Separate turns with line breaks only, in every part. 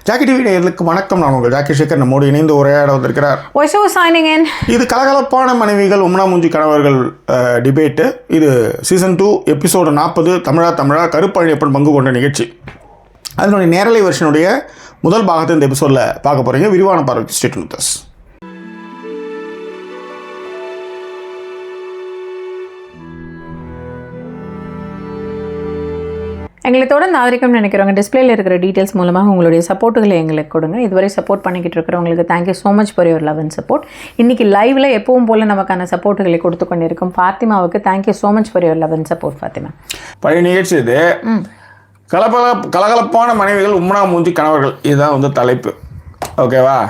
Jackie TV நேயர்களுக்கு வணக்கம். நான் உங்கள் ஜாக்கி சேகர். நம்மோடு இணைந்து உரையாட வந்திருக்கிறார்.
இது
கலகலப்பான மனைவிகள் உம்னா மூஞ்சி கணவர்கள் டிபேட்டு. இது சீசன் 2 எபிசோடு 40 தமிழா கருப்பழனியப்பன் பங்கு கொண்ட நிகழ்ச்சி. அதனுடைய நேரலை வெர்ஷனுடைய முதல் பாகத்தை இந்த எபிசோடில் பார்க்க போகிறீங்க. விரிவான பார்வைக்கு ஸ்டே டியூன் வித் அஸ்.
எங்களை தொடர்ந்து ஆதரிக்கணும்னு நினைக்கிறவங்க டிஸ்பிளேல இருக்கிற டீட்டெயில்ஸ் மூலமாக உங்களுடைய சப்போர்ட்டுகளை எங்களுக்கு கொடுங்க. இதுவரை சப்போர்ட் பண்ணிக்கிட்டு இருக்கிறவங்களுக்கு thank you so much for your love and support. இன்றைக்கி லைவில் எப்பவும் போல் நமக்கான சப்போர்ட்டுகளை கொடுத்து கொண்டிருக்கும் ஃபாத்திமாவுக்கு thank you so much for your love and support. Fathima,
பழைய நிகழ்ச்சி இது. கலகலப்பான மனைவிகள் உம்னா மூஞ்சி கணவர்கள், இதுதான் வந்து தலைப்பு. ஓகேவா?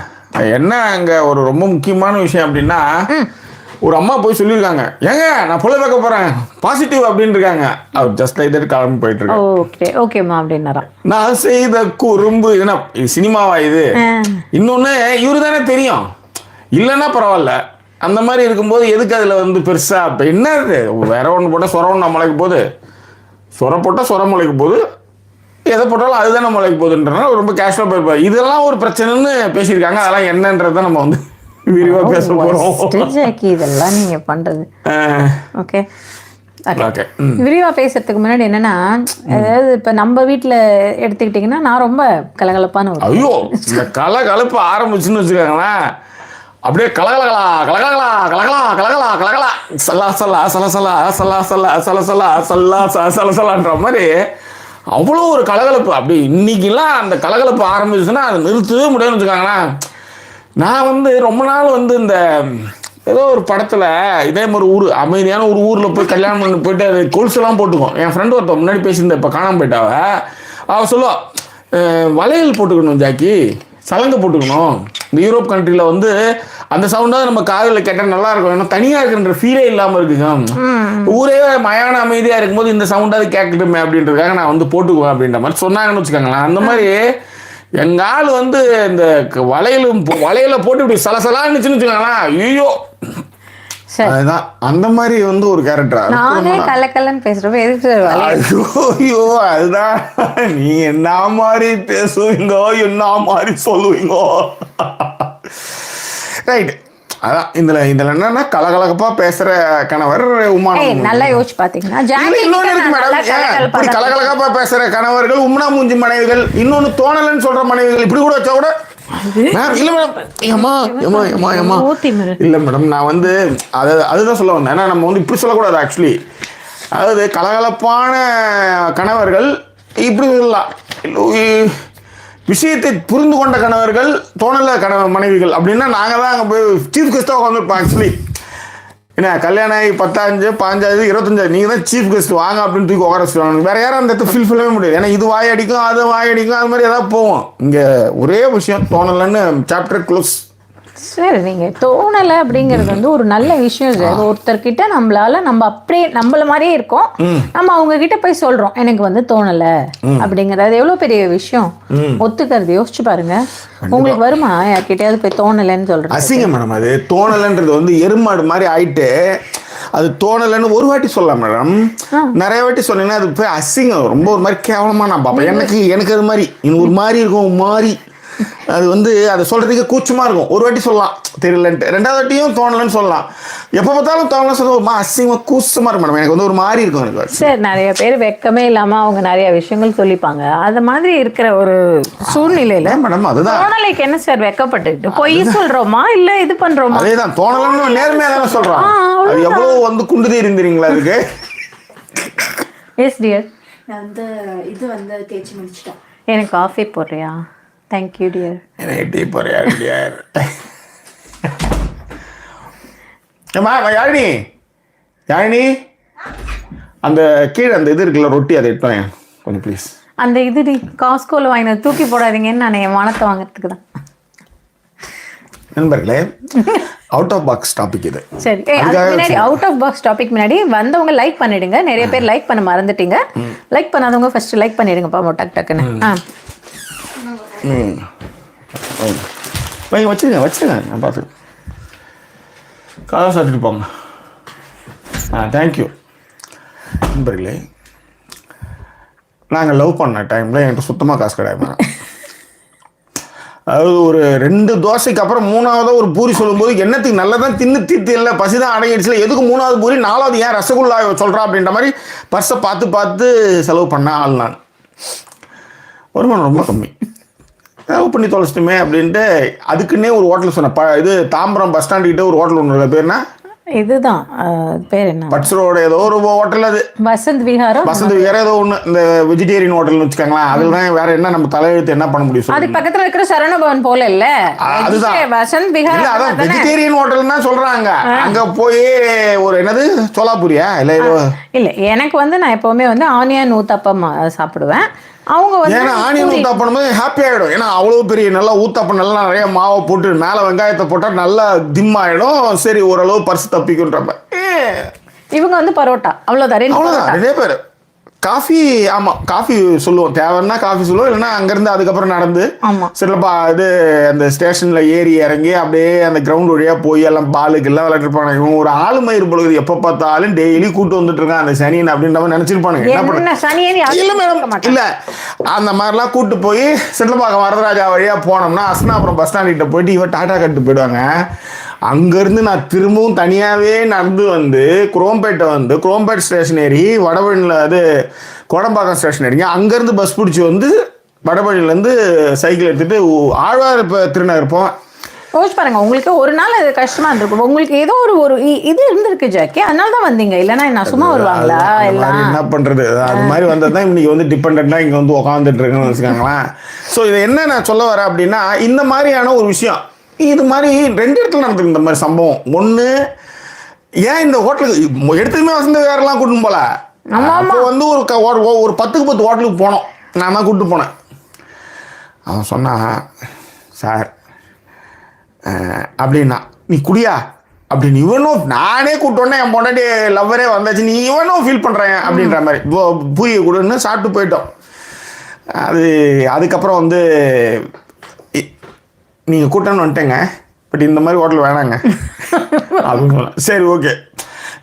என்ன அங்கே ஒரு ரொம்ப முக்கியமான விஷயம் அப்படின்னா, ஒரு அம்மா போய் சொல்லியிருக்காங்க, ஏங்க நான் பொழுது பார்க்க போகிறேன் பாசிட்டிவ் அப்படின்னு இருக்காங்க. அவர் ஜஸ்ட் லைட் கிளம்பி போயிட்டு இருக்காங்க.
ஓகேம்மா அப்படின்னாரா,
நான் செய்த குறும்பு என்ன சினிமாவா இது? இன்னொன்று இவரு தானே தெரியும், இல்லைன்னா பரவாயில்ல. அந்த மாதிரி இருக்கும்போது எதுக்கு அதில் வந்து பெருசாக இப்போ என்ன வேற ஒன்று போட்டால் சொர ஒன்று முளைக்க போகுது, சொர போட்டால் சொர முளைக்க போகுது, எதை போட்டாலும் அதுதானே முளைக்க போகுதுன்றனால ரொம்ப கேஷுவலாக போயிருப்பாரு. இதெல்லாம் ஒரு பிரச்சனைன்னு பேசியிருக்காங்க. அதெல்லாம் என்னன்றதை நம்ம வந்து விரிவா பேச போறோம்.
இதெல்லாம் நீங்க பண்றது ஓகே. விரிவா பேசுறதுக்கு முன்னாடி என்னன்னா, அதாவது இப்ப நம்ம வீட்டுல எடுத்துக்கிட்டீங்கன்னா நான் ரொம்ப கலகலப்பான
ஐயோ இந்த கலகலப்பு ஆரம்பிச்சுன்னு வச்சுக்காங்களேன், அப்படியே கலகலகலா கலகலகலா கலகலா கலகலா கலகலா சல்லா சல்லா சல சல்லா சல்லா சல்லா சல சல்லா சல்லா சல சல்லான்ற மாதிரி அவ்வளோ ஒரு கலகலப்பு. அப்படி இன்னைக்கெல்லாம் அந்த கலகலப்பு ஆரம்பிச்சுன்னா அதை நிறுத்தவே முடியாதுன்னு வச்சுக்காங்களேன். நான் வந்து ரொம்ப நாள் வந்து இந்த ஏதோ ஒரு படத்தில் இதே மாதிரி அமைதியான ஒரு ஊரில் போய் கல்யாணம் பண்ணி போயிட்டு அது கொலுசெல்லாம் போட்டுக்கோம். என் ஃப்ரெண்டு ஒருத்தர் முன்னாடி பேசியிருந்தேன், இப்போ காணாமல் போயிட்டாவ. அவள் சொல்லுவாள், வளையல் போட்டுக்கணும் ஜாக்கி, சலங்கை போட்டுக்கணும். இந்த யூரோப் கண்ட்ரியில் வந்து அந்த சவுண்டாக நம்ம காதில் கேட்டால் நல்லா இருக்கும், ஏன்னா தனியாக இருக்குன்ற ஃபீலே இல்லாமல் இருக்குங்க. ஊரே மயான அமைதியாக இருக்கும்போது இந்த சவுண்டாவது கேட்கட்டுமே அப்படின்றதுக்காக நான் வந்து போட்டுக்குவேன் அப்படின்ற மாதிரி சொன்னாங்கன்னு வச்சுக்கோங்களேன். அந்த மாதிரி எங்க ஆள் வந்து இந்த வளையல போட்டு இப்படி சலசலான்னு வச்சுக்கோங்களா, ஐயோ அதுதான் அந்த மாதிரி வந்து ஒரு கேரக்டர். ஐயோ அதுதான், நீ என்ன மாதிரி பேசுவீங்கோ என்ன மாதிரி சொல்லுவீங்கோ. ரைட், அதான் இதுல என்னன்னா கலகலப்பா பேசுற கணவர் உம்னா.
நல்லா யோசிச்சு பாத்தீங்கன்னா
இன்னொன்னு இருக்கு மேடம், இப்படி கலகலப்பா பேசுற கணவர்கள் உம்னா மூஞ்சி மனைவிகள், இன்னொன்னு தோணலன்னு சொல்ற மனைவிகள், இப்படி கூட வச்சா கூட இல்ல மேடம். ஏமா ஏமா ஏமா ஏமா இல்ல மேடம், நான் வந்து அதுதான் சொல்ல வந்தேன். ஏன்னா நம்ம வந்து இப்படி சொல்லக்கூடாது ஆக்சுவலி. அதாவது கலகலப்பான கணவர்கள் இப்படி சொல்லலாம், விஷயத்தை புரிந்து கொண்ட கணவர்கள் தோணல மனைவிகள் அப்படின்னா நாங்கள் தான் அங்கே போய் சீஃப் கெஸ்ட்டாக உட்காந்துருப்போம். ஆக்சுவலி என்ன கல்யாணம் ஆகி 10, 15, 25 நீங்கள் தான் சீஃப் கெஸ்ட் வாங்க அப்படின்னு தூக்கி உட்கார வச்சுருவாங்க. வேறு யாரும் அந்த இடத்துல ஃபில்ஃபில்லவே முடியாது. ஏன்னா இது வாய் அடிக்கும் அது வாய் அடிக்கும், அது மாதிரி எதாவது போவோம். இங்கே ஒரே விஷயம் தோணலைன்னு சாப்டர் க்ளோஸ்.
சரி, நீங்கள் தோணலை அப்படிங்கிறது வந்து ஒரு நல்ல விஷயம் சார். ஒருத்தர்கிட்ட நம்ம அப்படியே நம்மள மாதிரியே இருக்கோம், நம்ம அவங்க கிட்ட போய் சொல்றோம் எனக்கு வந்து தோணலை அப்படிங்கிறது எவ்வளோ பெரிய விஷயம். ஒத்துக்கிறது யோசிச்சு பாருங்க. உங்களுக்கு வருமா யார்கிட்டயாவது போய் தோணலைன்னு சொல்றேன்?
அசிங்கம் மேடம். அது தோணலைன்றது வந்து எருமாடு மாதிரி ஆயிட்டு, அது தோணலைன்னு ஒரு வாட்டி சொல்லலாம் மேடம். நிறைய வாட்டி சொன்னீங்கன்னா அது போய் அசிங்கம், ரொம்ப ஒரு மாதிரி கேவலமா நான் பார்ப்பேன். எனக்கு அது மாதிரி இன்னும் ஒரு மாதிரி இருக்கும், மாறி அது வந்து அதை சொல்றதுக்கு கூச்சமா இருக்கும். ஒரு வாட்டி சொல்லலாம் தெரியலன்ட்டு, ரெண்டாவது வாட்டியும் தோணலன்னு சொல்லலாம். எப்போ பார்த்தாலும் தோணலன்னு சொல்ல அசிங்கமா கூச்சமா இருக்கும் மேடம். எனக்கு வந்து ஒரு மாதிரி இருக்கும் எனக்கு.
சார், நிறைய பேர் வெக்கமே இல்லாம அவங்க நிறைய விஷயங்கள் சொல்லிப்பாங்க. அது மாதிரி இருக்கிற ஒரு சூழ்நிலையில மேடம் அதுதான் தோணலைக்கு என்ன சார் வெக்கப்பட்டுக்கிட்டு பொய் சொல்றோமா இல்ல இது பண்றோமா?
அதேதான் தோணலன்னு நேர்மையா தானே சொல்றோம். அது எவ்வளவு வந்து குண்டுதே இருந்தீங்களா அதுக்கு?
எஸ் டியர்,
நான் வந்து இது வந்து தேய்ச்சி முடிச்சிட்டேன்.
எனக்கு காஃபி போடுறியா? Thank you dear.
எனக்கு டீ போறியா டியர்? ஏமா யாழினி அந்த கீழே அந்த இது இருக்குல்ல ரொட்டி, அதை எடுத்தோம் கொஞ்சம் ப்ளீஸ்.
அந்த இது காஸ்கோவில் வாங்கினது தூக்கி போடாதீங்கன்னு நான் என் வானத்தை வாங்கிறதுக்கு தான்.
நண்பர்களே, அவுட் ஆஃப் பாக்ஸ் டாபிக் இது.
சரி, முன்னாடி அவுட் ஆஃப் பாக்ஸ் டாபிக் முன்னாடி வந்தவங்க லைக் பண்ணிடுங்க. நிறைய பேர் லைக் பண்ண மறந்துட்டீங்க. லைக் பண்ணாதவங்க ஃபர்ஸ்ட் லைக் பண்ணிடுங்கப்பா டக் டக்குன்னு.
வச்சுருங்க நான் பார்த்து காசு சாப்பிட்டுட்டு போங்க. தேங்க்யூ. நண்பர்களே, நாங்கள் லவ் பண்ண டைமில் என்கிட்ட சுத்தமாக காசு கிடையாது. அதாவது ஒரு 2 தோசைக்கு அப்புறம் 3வது ஒரு பூரி சொல்லும்போது என்னத்துக்கு நல்லதான் தின்னு தீர்த்து இல்லை பசிதான் அடங்கிடுச்சுல, எதுக்கு 3வது பூரி 4வது ஏன் ரசகுல்லா சொல்கிறா அப்படின்ற மாதிரி பர்ஸை பார்த்து செலவு பண்ண ஆள் நான். வருமானம் ரொம்ப கம்மி, செலவு பண்ணி தொலைச்சிட்டுமே அப்படின்ட்டு அதுக்குன்னே ஒரு ஹோட்டல் சொன்னேன். இது தாம்பரம் பஸ் ஸ்டாண்டுக்கிட்ட ஒரு ஹோட்டல் ஒன்று இருக்கா, பேர் என்ன?
இதுதான் பேர் என்ன,
பட்ஸ் ரோடு ஏதோ ஒரு ஹோட்டல், அது
வசந்த் விஹாரம்
ஏதோ ஒன்று, இந்த வெஜிடேரியன் ஹோட்டல்னு வச்சுக்கோங்களேன். அதில் தான் வேற என்ன நம்ம தலையெழுத்து என்ன பண்ண முடியும்?
அது பக்கத்துல இருக்கிற சரவணபவன் போல இல்ல,
அதுதான்
வசந்த் விஹாரம்.
அதான் வெஜிடேரியன் ஹோட்டல் தான் சொல்றாங்க. அங்க போய் ஒரு என்னது சோலாபூரியா இல்ல
எனக்கு வந்து நான் எப்பவுமே வந்து ஆனியன் ஊத்தப்பம் சாப்பிடுவேன். அவங்க வந்து
ஏன்னா ஆனியன் ஊத்தாப்பம் போது ஹாப்பி ஆகிடும். ஏன்னா அவ்வளோ பெரிய நல்லா ஊத்தாப்பம் நல்லா நிறைய மாவை போட்டு மேலே வெங்காயத்தை போட்டால் நல்லா திம் ஆகிடும். சரி ஓரளவு பர்ஸ் தப்பிக்குன்றப்ப
இவங்க வந்து பரோட்டா அவ்வளோதான்.
நிறைய பேர் காஃபி, ஆமாம் காஃபி சொல்லுவோம், தேவைன்னா காஃபி சொல்லுவோம், இல்லைன்னா அங்கேருந்து அதுக்கப்புறம் நடந்து சரிலப்பா இது அந்த ஸ்டேஷனில் ஏறி இறங்கி அப்படியே அந்த கிரவுண்ட் வழியாக போய் எல்லாம் பாலுக்கெல்லாம் விளையாட்டுருப்பாங்க. இவங்க ஒரு ஆளுமயிர் பொழுது எப்போ பார்த்தாலும் டெய்லி கூட்டு வந்துட்டு இருக்கான் அந்த சனியன் அப்படின்ற மாதிரி நினச்சிருப்பானுங்க. என்ன பண்ண இல்லை மேடம், இல்லை அந்த மாதிரிலாம் கூப்பிட்டு போய் செட்டில்பாக்கம் வரதராஜா வழியாக போனோம்னா அஸ்னாபுரம் பஸ் ஸ்டாண்ட்கிட்ட போயிட்டு இவன் டாட்டா கட்டு போயிடுவாங்க. அங்கேருந்து நான் திரும்பவும் தனியாகவே நடந்து வந்து குரோம்பேட் ஸ்டேஷன் ஏறி வடபழனியில் அது கோடம்பாக்கம் ஸ்டேஷன் ஏறிங்க. அங்கேருந்து பஸ் பிடிச்சி வந்து வடபழனிலேருந்து சைக்கிள் எடுத்துகிட்டு ஆழ்வார் திருநகர் போவேன்.
யோசிச்சு பாருங்க, உங்களுக்கு ஒரு நாள் அது கஷ்டமா இருந்திருக்கும். உங்களுக்கு ஏதோ ஒரு இது இருந்திருக்கு ஜாக்கி, அதனால தான் வந்தீங்க. இல்லைன்னா நான் சும்மா வருவாங்களா? எல்லாம்
என்ன பண்றது, அது மாதிரி வந்தது தான் இன்னைக்கு வந்து டிபெண்டா இங்க வந்து உட்காந்துட்டு இருக்குன்னு வச்சுக்கோங்களேன். ஸோ இது என்ன நான் சொல்ல வரேன் அப்படின்னா, இந்த மாதிரியான ஒரு விஷயம் இது மாதிரி 2 இடத்துல நடந்திருக்கு இந்த மாதிரி சம்பவம். ஒன்று, ஏன் இந்த ஹோட்டலுக்கு எடுத்துமே வசந்த வேறெல்லாம் கூட்டின்னு போல, அப்போ வந்து ஒரு 10க்கு 10 ஹோட்டலுக்கு போனோம். நான் தான் கூப்பிட்டு போனேன். அவன் சொன்னான், சார் அப்படின்னா நீ குடியா அப்படின்னு. இவனும் நானே கூப்பிட்டோன்னே என் பொண்டாட்டி லவ்வரே வந்தாச்சு, நீ இவனும் ஃபீல் பண்ணுறேன் அப்படின்ற மாதிரி பூரியை கொடுன்னு சாப்பிட்டு போயிட்டோம். அதுக்கப்புறம் வந்து நீங்கள் கூட்டம்னு வந்துட்டேங்க, பட் இந்த மாதிரி ஹோட்டல் வேணாங்க அப்படின்னு சொன்னேன். சரி ஓகே,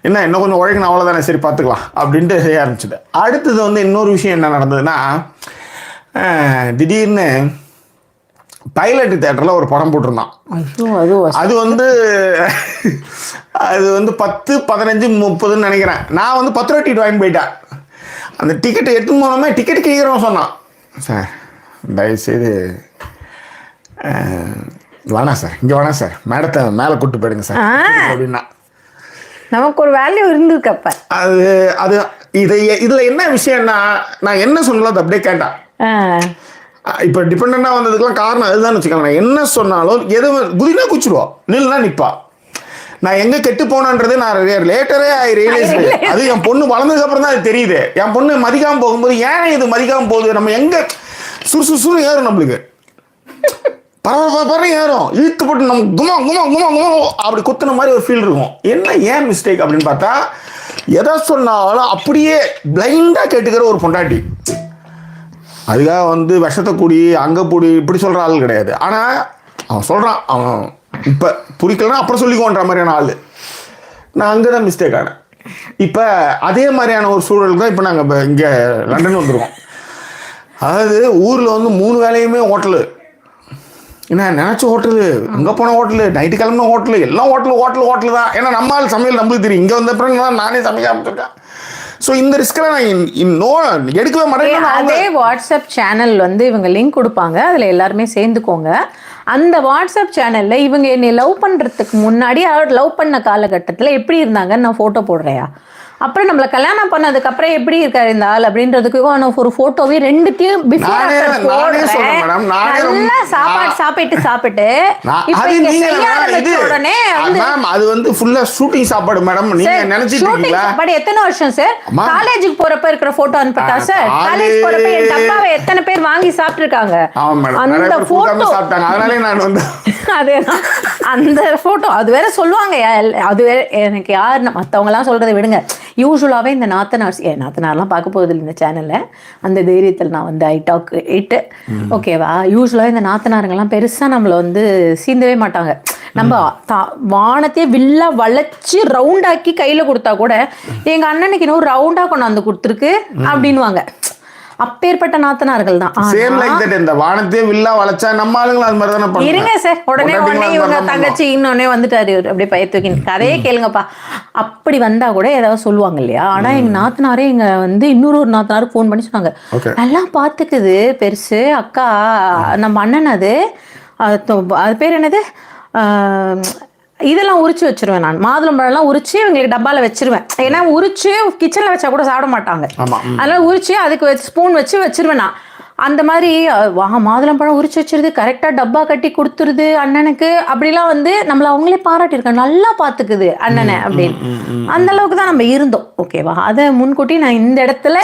இன்னும் கொஞ்சம் உழைக்கணும் அவ்வளோதானே, சரி பார்த்துக்கலாம் அப்படின்ட்டு செய்ய ஆரம்பிச்சிட்டேன். அடுத்தது வந்து இன்னொரு விஷயம் என்ன நடந்ததுன்னா, திடீர்னு பைலட் தேட்டரில் ஒரு படம் போட்டிருந்தான். அது வந்து 10, 15, 30ன்னு நினைக்கிறேன். நான் வந்து 10 ரூபா டிக்கெட் வாங்கி போயிட்டேன். அந்த டிக்கெட்டை எடுத்து போனோமே டிக்கெட் கிளிக்கிறோம் சொன்னான். சார் தயவுசெய்து வேணாம் சார், இங்கே வேணாம் சார், மேடத்தை மேலே கூப்பிட்டு போயிடுங்க சார் அப்படின்னா.
நமக்கு ஒரு வேல்யூ இருந்திருக்கப்ப
அது இதில் என்ன விஷயம்னா, நான் என்ன சொல்லலாம் அது அப்படியே கேட்டேன். இப்போ டிபெண்டாக வந்ததுக்கெல்லாம் காரணம் அதுதான் வச்சுக்கோங்க. நான் என்ன சொன்னாலும் எது குதினா குச்சிடுவோம், நில்லுனா நிற்பா. நான் எங்கே கெட்டு போனேன்றது நான் லேட்டரே ரியலைஸ். அது என் பொண்ணு வளர்ந்ததுக்கு அப்புறம் தான் அது தெரியுது. என் பொண்ணு மதிக்காமல் போகும்போது ஏன் இது மதிக்காமல் போகுது, நம்ம எங்கே சுறுசுறு ஏறும், நம்மளுக்கு பரவாயில்ல ஏறும், இழுத்து போட்டு நம்ம குமா குமா குமா குமா அப்படி குத்துன மாதிரி ஒரு ஃபீல் இருக்கும். என்ன ஏன் மிஸ்டேக் அப்படின்னு பார்த்தா, எதை சொன்னாலும் அப்படியே பிளைண்டாக கேட்டுக்கிற ஒரு பொண்டாட்டி. அதுக்காக வந்து விஷத்தை கூடி அங்கே கூடி இப்படி சொல்கிற ஆள் கிடையாது. ஆனால் அவன் சொல்கிறான், அவன் இப்போ புரிக்கலன்னா அப்புறம் சொல்லிக்கோன்ற மாதிரியான ஆள். நான் அங்கே தான் மிஸ்டேக் ஆனேன். இப்போ அதே மாதிரியான ஒரு சூழல் தான் இப்போ நாங்கள் இப்போ இங்கே லண்டன் வந்துருக்கோம். அதாவது ஊரில் வந்து 3 வேளையுமே ஹோட்டலு, என்ன நினச்ச ஹோட்டலு, அங்கே போன ஹோட்டலு, நைட்டு கிளம்புன ஹோட்டலு, எல்லாம் ஹோட்டலு தான். ஏன்னா நம்மளால் சமையல் நம்மளுக்கு தெரியும். இங்கே வந்த அப்புறம் நானே சமைக்க ஆரம்பிச்சிருக்கேன். ஸோ இந்த ரிஸ்க்கெல்லாம் நான் இன்னும் எடுக்கவே மாட்டேன்.
அதே வாட்ஸ்அப் சேனல் வந்து இவங்க லிங்க் கொடுப்பாங்க, அதில் எல்லாருமே சேர்ந்துக்கோங்க. அந்த வாட்ஸ்அப் சேனலில் இவங்க என்னை லவ் பண்ணுறதுக்கு முன்னாடி லவ் பண்ண காலகட்டத்தில் எப்படி இருந்தாங்கன்னு நான் ஃபோட்டோ போடுறேயா, அப்புறம் நம்மளை கல்யாணம் பண்ணதுக்கப்புறம் எப்படி இருக்காரு இந்த ஆள் அப்படின்றதுக்கு ஒரு ஃபோட்டோவே 2த்தையும் சாப்பிட்டு
உடனே அது வந்து ஃபுல்லா ஷூட்டிங் சாப்பாடு மேடம். நீங்க நினைச்சிட்டு இருக்கீங்களா?
சாப்பாடு எத்தனை வருஷம் சார்? காலேஜுக்கு போறப்ப இருக்கிற போட்டோ அனுப்பிட்டா சார்? காலேஜ் போறப்ப என் டப்பாவை எத்தனை பேர் வாங்கி சாப்பிட்டுருக்காங்க. அந்த போட்டோ சாப்பிட்டாங்க, அதனாலே நான் வந்து அதேதான் அந்த போட்டோ. அது வேற சொல்லுவாங்க, அது வேற எனக்கு யாரு மற்றவங்க எல்லாம் சொல்றதை விடுங்க. யூஸ்வலாகவே இந்த நாத்தனார்லாம் பார்க்க போகுதில்லை இந்த சேனலில். அந்த தைரியத்தில் நான் வந்து ஐடாக் 8 ஓகேவா. யூஸ்வலாக இந்த நாத்தனாருங்கெல்லாம் பெருசாக நம்மளை வந்து சீந்தவே மாட்டாங்க. நம்ம வானத்தையே வில்லா வளைச்சி ரவுண்டாக்கி கையில் கொடுத்தா கூட எங்கள் அண்ணனுக்கு இன்னும் ரவுண்டாக கொண்டாந்து கொடுத்துருக்கு அப்படின்வாங்க. அப்பேற்பட்ட நாத்தனார்கள் தான்.
Same like that. இந்த வானத்தையே வில்லா வளைச்சா நம்ம ஆளுங்களும் அது மாதிரி தானே பண்ணுவாங்க.
இருங்க சார், உடனே இவங்க தங்கச்சி இன்னொன்னே வந்துட்டாரு அப்படியே பைய தூக்கி கதையே கேளுங்கப்பா. அப்படி வந்தா கூட ஏதாவது சொல்லுவாங்க இல்லையா. ஆனா எங்க நாத்தனாரே இங்க வந்து இன்னொரு நாத்தனாருக்கு ஃபோன் பண்ணி சொன்னாங்க, எல்லாம் பாத்துக்குது பெருசு அக்கா, நம்ம அண்ணன் அது பேர் என்னது, இதெல்லாம் உரிச்சு வச்சிருவேன் நான். மாதுளம்பழம்லாம் உரிச்சு இவங்களுக்கு டப்பால வச்சிருவேன். ஏன்னா உரிச்சு கிச்சன்ல வச்சா கூட சாப்பிட மாட்டாங்க. அதனால உரிச்சு அதுக்கு ஸ்பூன் வச்சு வச்சிருவேன் நான். அந்த மாதிரி மாதுளம்பழம் உரிச்சு வச்சிருது, கரெக்டா டப்பா கட்டி கொடுத்துருது அண்ணனுக்கு. அப்படிலாம் வந்து நம்மள அவங்களே பாராட்டியிருக்காங்க, நல்லா பாத்துக்குது அண்ணனை அப்படின்னு. அந்த அளவுக்கு தான் நம்ம இருந்தோம். ஓகேவா, அதை முன்கூட்டி நான் இந்த இடத்துல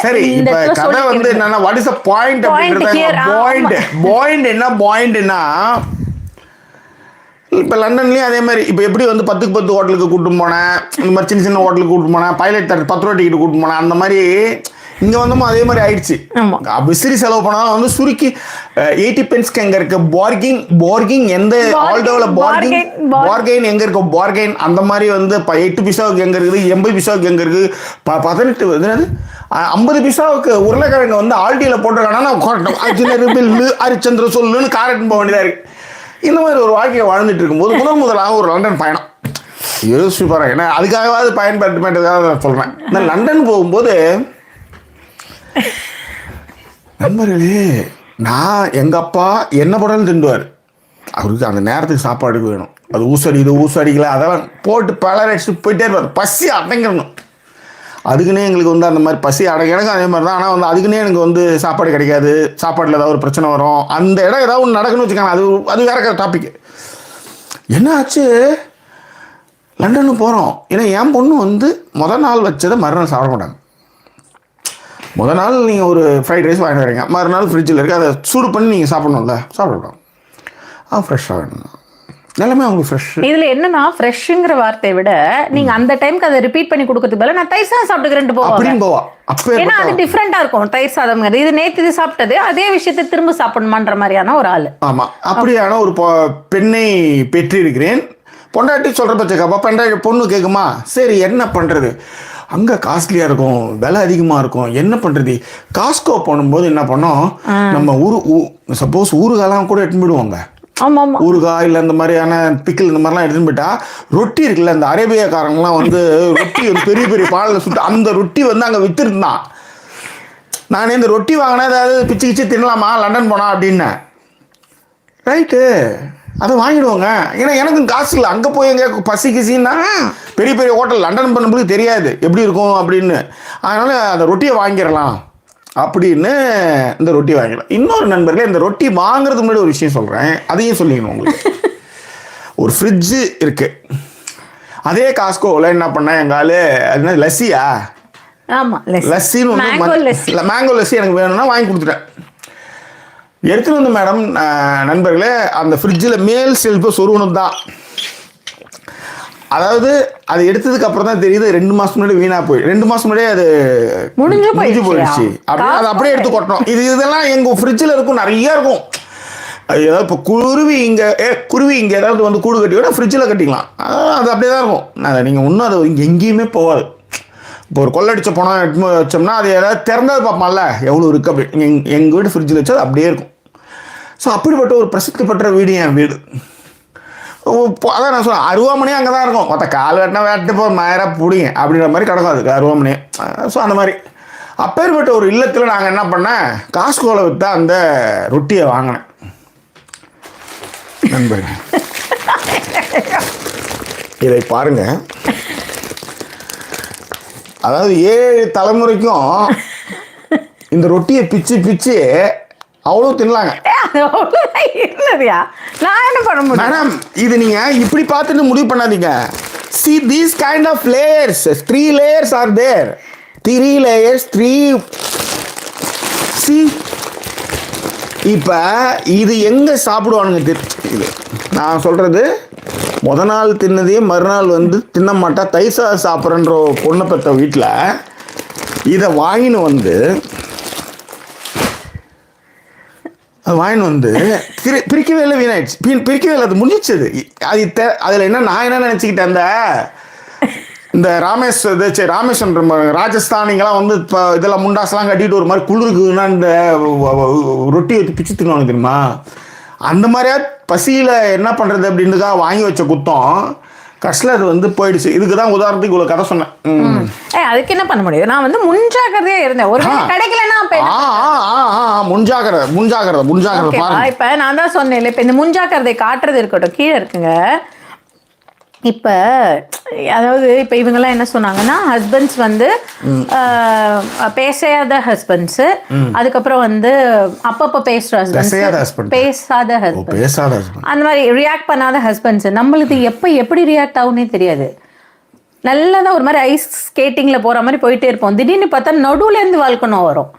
இப்போ லண்டன்லேயும் அதே மாதிரி இப்போ எப்படி வந்து 10க்கு 10 ஹோட்டலுக்கு கூப்பிட்டு போனேன், இந்த மாதிரி சின்ன சின்ன ஹோட்டலுக்கு கூப்பிட்டு போனேன், பைலட் 10 ரூபா டிக்கெட் கூப்பிட்டு போனேன், அந்த மாதிரி இங்கே வந்தோமோ அதே மாதிரி ஆயிடுச்சு. விசிறி செலவு பண்ணாலும் வந்து சுருக்கி 80 பென்ஸ்க்கு எங்கே இருக்கு பார்கிங் எந்த ஆல்டோவில் பார்கெயின் எங்கே இருக்கு பார்கெயின், அந்த மாதிரி வந்து 8 பைசாவுக்கு எங்கே இருக்குது, 80 பைசாவுக்கு எங்கே இருக்குது, 18 50 பைசாவுக்கு உருளைக்கிழங்கு வந்து ஆல்டியில் போட்டிருக்காங்கன்னா ஹரிச்சந்திர சொல்லுன்னு காரட்டும் போக வேண்டியதாக இருக்குது. இந்த மாதிரி ஒரு வாழ்க்கையை வாழ்ந்துட்டு இருக்கும்போது முதலாக ஒரு லண்டன் பயணம் யோசிச்சு பாருங்க. ஏன்னா அதுக்காகவாது பயன்படுத்ததாக நான் சொல்கிறேன். இந்த லண்டன் போகும்போது நண்பர்களே, நான் எங்கள் அப்பா என்ன படம் திண்டுவார், அவருக்கு அந்த நேரத்துக்கு சாப்பாடு வேணும், அது ஊசடிக்கல அதெல்லாம் போட்டு பலர் அடிச்சுட்டு போயிட்டே இருப்பார், பசி அடங்கிடணும். அதுக்குன்னே எங்களுக்கு வந்து அந்த மாதிரி பசி எனக்கு அதே மாதிரி தான். ஆனால் வந்து அதுக்குன்னே எனக்கு வந்து சாப்பாடு கிடைக்காது, சாப்பாட்டில் ஏதாவது ஒரு பிரச்சனை வரும், அந்த இடம் ஏதாவது ஒன்று நடக்குன்னு வச்சுக்காங்க. அது வேற டாபிக். என்ன ஆச்சு, லண்டனுக்கு போகிறோம். ஏன்னா என் பொண்ணு வந்து முதல் நாள் வச்சதை மறுநாள் சாப்பிட மாட்டாங்க. முதல் நாள் நீங்கள் ஒரு ஃப்ரைட் ரைஸ் வாங்கிட்டு வரீங்க, மறுநாள் ஃப்ரிட்ஜில் இருக்குது, அதை சூடு பண்ணி நீங்கள் சாப்பிடணும்ல, சாப்பிடலாம். ஃப்ரெஷ்ஷாக வேணும் எல்லாமே அவங்க ஃப்ரெஷ்.
இதுல என்னன்னா ஃப்ரெஷ்ங்கிற வார்த்தையை விட நீங்க அந்த டைம்க்கு அதை ரிப்பீட் பண்ணி கொடுக்கறதுக்கு பதிலா நான் தயிர் சாதம் சாப்பிட்டுக்கிறேன் போவா. ஏன்னா அது டிஃப்ரெண்டா இருக்கும் தயிர் சாதம். இது நேற்று இது சாப்பிட்டது அதே விஷயத்தை திரும்ப சாப்பிடணுமான்ற மாதிரியான ஒரு ஆள்.
ஆமா, அப்படியான ஒரு பெண்ணை பெற்றிருக்கிறேன். பொண்டாட்டி சொல்ற பச்சைக்காப்பா பொண்டாட்டி பொண்ணு கேட்குமா, சரி என்ன பண்றது, அங்கே காஸ்ட்லியாக இருக்கும், விலை அதிகமாக இருக்கும், என்ன பண்ணுறது. காஸ்கோ போகும்போது என்ன பண்ணோம், நம்ம சப்போஸ் ஊறுகாலாம் கூட எடுத்துன்னு போயிடுவாங்க. ஊறுகாய் இல்லை இந்த மாதிரியான பிக்கிள் இந்த மாதிரிலாம் எடுத்துன்னு போயிட்டா, ரொட்டி இருக்குல்ல, இந்த அரேபியாக்காரங்களாம் வந்து ரொட்டி ஒரு பெரிய பெரிய பாலில் சுட்டு அந்த ரொட்டி வந்து அங்கே விற்றுருந்தான். நான் இந்த ரொட்டி வாங்கினா ஏதாவது பிச்சு கிச்சு தின்னலாமா லண்டன் போனா அப்படின்னேன். ரைட்டு, அதை வாங்கிடுவோங்க. ஏன்னா எனக்கும் காசு இல்லை, அங்கே போய் எங்கே பசி கிசின்னா பெரிய பெரிய ஹோட்டல் லண்டன் பண்ணும்போது தெரியாது எப்படி இருக்கும் அப்படின்னு. அதனால் அந்த ரொட்டியை வாங்கிடலாம் அப்படின்னு இந்த ரொட்டி வாங்கிடலாம். இன்னொரு நண்பர்களே, இந்த ரொட்டி வாங்குறதுக்கு முன்னாடி ஒரு விஷயம் சொல்கிறேன், அதையும் சொல்லிக்கணும் உங்களுக்கு. ஒரு ஃப்ரிட்ஜு இருக்குது, அதே காஸ்கோவில் என்ன பண்ணேன், எங்கள் ஆள் அது லஸ்ஸியா லஸ்ஸின்னு ஒன்று மேங்கோ லஸ்ஸி எனக்கு வேணும்னா வாங்கி கொடுத்துட்டேன். எடுத்துகிட்டு வந்து மேடம் நண்பர்களே, அந்த ஃப்ரிட்ஜில் மேல் செல்ஃபை சொருவணும் தான். அதாவது அது எடுத்ததுக்கு அப்புறம் தான் தெரியுது 2 மாதம் முன்னாடி வீணாக போய் 2 மாதம் முன்னாடியே அது முடிஞ்சு போயிடுச்சு. அப்படியே அதை அப்படியே எடுத்து கொட்டணும். இதெல்லாம் எங்கள் ஃப்ரிட்ஜில் இருக்கும், நிறையா இருக்கும். ஏதாவது இப்போ குருவி இங்கே ஏதாவது வந்து கூடு கட்டி விட ஃப்ரிட்ஜில் கட்டிக்கலாம், அது அப்படியே தான் இருக்கும். அதை நீங்கள் இன்னும் அது இங்கே எங்கேயுமே போகாது. இப்போ ஒரு கொள்ளடிச்ச பணம் எடுத்து வச்சோம்னா அது ஏதாவது திறந்தது பார்ப்போம்ல எவ்வளோ இருக்குது அப்படி. எங்கள் வீடு ஃப்ரிட்ஜில் வச்சு அது அப்படியே இருக்கும். ஸோ அப்படிப்பட்ட ஒரு பிரசித்தி பெற்ற வீடு என் வீடு. அதான் நான் சொல்லுவேன், அருவாமனையும் அங்கே தான் இருக்கும். மொத்த கால் வெட்டினா வேட்டு போ நேராக பிடிங்க அப்படின்ற மாதிரி கிடக்கும் அதுக்கு அருவாமனையே. ஸோ அந்த மாதிரி அப்பேற்பட்ட ஒரு இல்லத்தில் நாங்கள் என்ன பண்ணேன், காஸ்கோவில் விற்றா அந்த ரொட்டியை வாங்கினேன் நண்பர்கள். இதை பாருங்க, அதாவது 7 தலைமுறைக்கும் இந்த ரொட்டியை பிச்சு பிச்சு அவ்வளோ தின்னலாங்க. மேடம் இது நீங்க இப்படி பார்த்துட்டு முடிவு பண்ணாதீங்க. See these kind of layers, 3 layers are there. 3 layers, 3. See, இப்போ இது எங்கே சாப்பிடுவானுங்க, இது நான் சொல்கிறது முத நாள் தின்னதையே மறுநாள் வந்து தின்ன மாட்டா, தயிர் சாதம் சாப்பிட்றன்ற பொண்ணை பெற்ற வீட்டில் இதை வாங்கின்னு வந்து பிரிக்கவே இல்லை, வீணாயிடுச்சு. பிரிக்கவே இல்லை, அது முடிச்சது. அதில் என்ன நான் என்ன நினச்சிக்கிட்டேன், அந்த இந்த ராமேஸ்வரம் ராஜஸ்தானிங்கெல்லாம் வந்து இப்போ இதெல்லாம் முண்டாஸ்லாம் கட்டிட்டு ஒரு மாதிரி குளிருக்குன்னா இந்த ரொட்டி வச்சு பிச்சு தின்னுவாங்க தெரியுமா, அந்த மாதிரியா பசியில் என்ன பண்ணுறது அப்படின்றதுக்காக வாங்கி வச்ச குத்தம் கஷ்டில் அது வந்து போயிடுச்சு. இதுக்கு தான் உதாரணத்துக்கு இவ்வளோ கதை சொன்னேன்.
அதுக்கு என்ன பண்ண முடியும், நான் வந்து முன்ஜாக்கிரதையா இருந்தேன். ஒரு கிடைக்கலன்னா
முன்ஜாக்கிரதை பாருங்க.
இப்போ நான் தான் சொன்னேன், இப்போ இந்த முன்ஜாக்கிரதை காட்டுறது இருக்கட்டும், கீழே இருக்குங்க. இப்போ அதாவது இப்போ இவங்கெல்லாம் என்ன சொன்னாங்கன்னா, ஹஸ்பண்ட்ஸ் வந்து பேசாத ஹஸ்பண்ட்ஸு, அதுக்கப்புறம் வந்து அப்பப்போ பேசுகிற ஹஸ்பண்ட், பேசாத ஹஸ்பண்ட், அந்த மாதிரி ரியாக்ட் பண்ணாத ஹஸ்பண்ட்ஸ். நம்மளுக்கு எப்படி ரியாக்ட் ஆகுன்னே தெரியாது. நல்லதாக ஒரு மாதிரி ஐஸ் ஸ்கேட்டிங்கில் போகிற மாதிரி போயிட்டே இருப்போம். திடீர்னு பார்த்தா நடுவுலேருந்து வாழ்க்கணும் வரும்.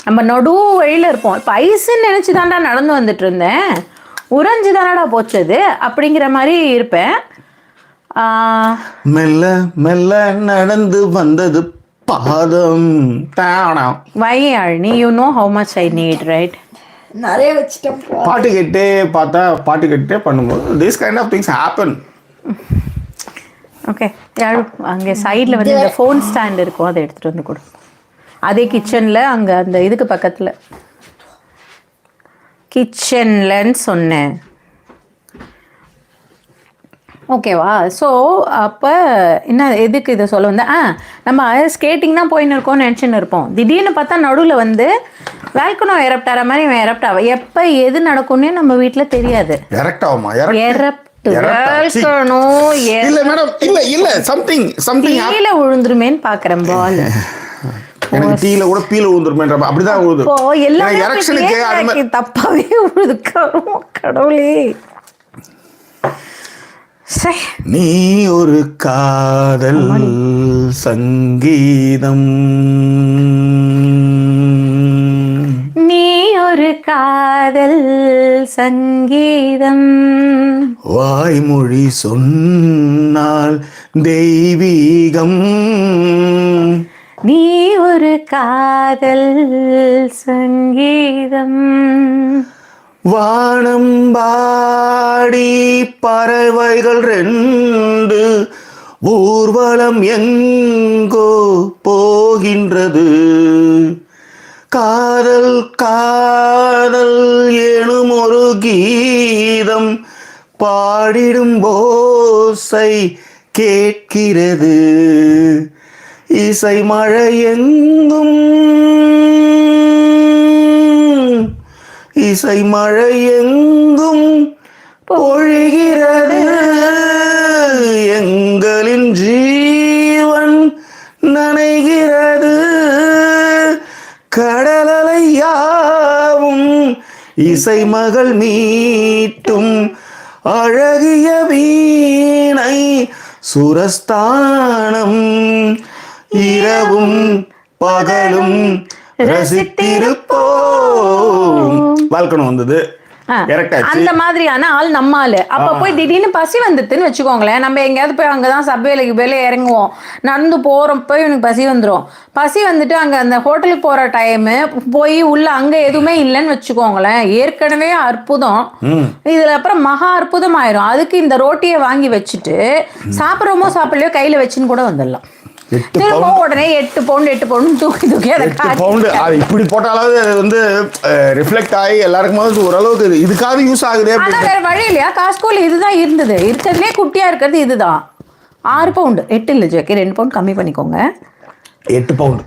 நம்ம நடு வழியில் இருப்போம். இப்போ ஐஸுன்னு நினச்சி தாண்டா நடந்து வந்துட்டு இருந்தேன், உறைஞ்சி தானடா போச்சது அப்படிங்கிற மாதிரி இருப்பேன்.
மெல்ல மெல்ல நடந்து வந்தது பாதம்.
நீ you know how much I need, right?
நிறைய வச்சுட்டேன்.
பாட்டு கேட்டே பண்ணும்போது this kind of things happen.
Okay, யாரும் அங்கே சைடில் வந்து இந்த ஃபோன் ஸ்டாண்ட் இருக்கும், அதை எடுத்துகிட்டு வந்து கொடு. அதே கிச்சனில் அங்கே அந்த இதுக்கு பக்கத்தில் கிச்சன்லன்னு சொன்னேன். ஓகேவா? ஸோ அப்போ என்ன எதுக்கு இதை சொல்ல வந்தேன், நம்ம ஸ்கேட்டிங் தான் போயின்னு இருக்கோம்னு நினச்சின்னு இருப்போம். திடீர்னு பார்த்தா நடுவில் வந்து வேல்கனோ எரப்டார மாதிரி இவன் எரப்டாவா, எப்போ எது நடக்கும்னே நம்ம வீட்டில் தெரியாது. கீழே விழுந்துருமேன்னு பார்க்குறேன் பால்.
எனக்கு டீல கூட பீல ஊந்துருமேன்ற அப்படிதான் ஊதுது.
தப்பாவே ஊழுது. கடவுளே,
நீ ஒரு காதல் சங்கீதம்,
நீ ஒரு காதல் சங்கீதம்,
வாய்மொழி சொன்னால் தெய்வீகம்,
நீ ஒரு காதல் சங்கீதம்,
வானம் பாடி பறவைகள் 2 ஊர்வலம் எங்கோ போகின்றது, காதல் காதல் எனும் ஒரு கீதம் பாடிடும் ஓசை கேட்கிறது, இசை மழை எங்கும் இசை மழை எங்கும் பொழிகிறது, எங்களின் ஜீவன் நனைகிறது, கடலலை யாவும் இசை மகள் மீட்டும் அழகிய வீணை சுரஸ்தானம், இரவும் பகலும் ரசித்திருப்போம். வாழ்க்கணும் வந்தது
அந்த மாதிரியான ஆள் நம்ம ஆளு. அப்ப போய் திடீர்னு பசி வந்துட்டுன்னு வச்சுக்கோங்களேன், நம்ம எங்கேயாவது போய் அங்கதான் சப்வேலைக்கு இறங்குவோம், நடந்து போறப்ப எனக்கு பசி வந்துடும். பசி வந்துட்டு அங்க அந்த ஹோட்டலுக்கு போற டைமு போய் உள்ள அங்க எதுவுமே இல்லைன்னு வச்சுக்கோங்களேன், ஏற்கனவே அற்புதம், இதுல அப்புறம் மகா அற்புதம் ஆயிரும். அதுக்கு இந்த ரோட்டியை வாங்கி வச்சுட்டு சாப்பிட்றோமோ சாப்பிடலையோ கையில வச்சுன்னு கூட வந்துடலாம். திரும்ப உடனே 8 பவுண்ட் தூக்கி
அது இப்படி போட்டாலாவது அது வந்து ரிஃப்ளெக்ட் ஆகி எல்லாருக்கும் ஓரளவுக்கு இதுக்காக யூஸ் ஆகுது.
வேற வழி இல்லையா? காஸ்கோல இதுதான் இருந்தது, இருக்கிறதுலே குட்டியா இருக்கிறது இதுதான். 6 பவுண்டு, 8 இல்லை ஜோக்கி, 2 பவுண்ட் கம்மி பண்ணிக்கோங்க.
8 பவுண்டு.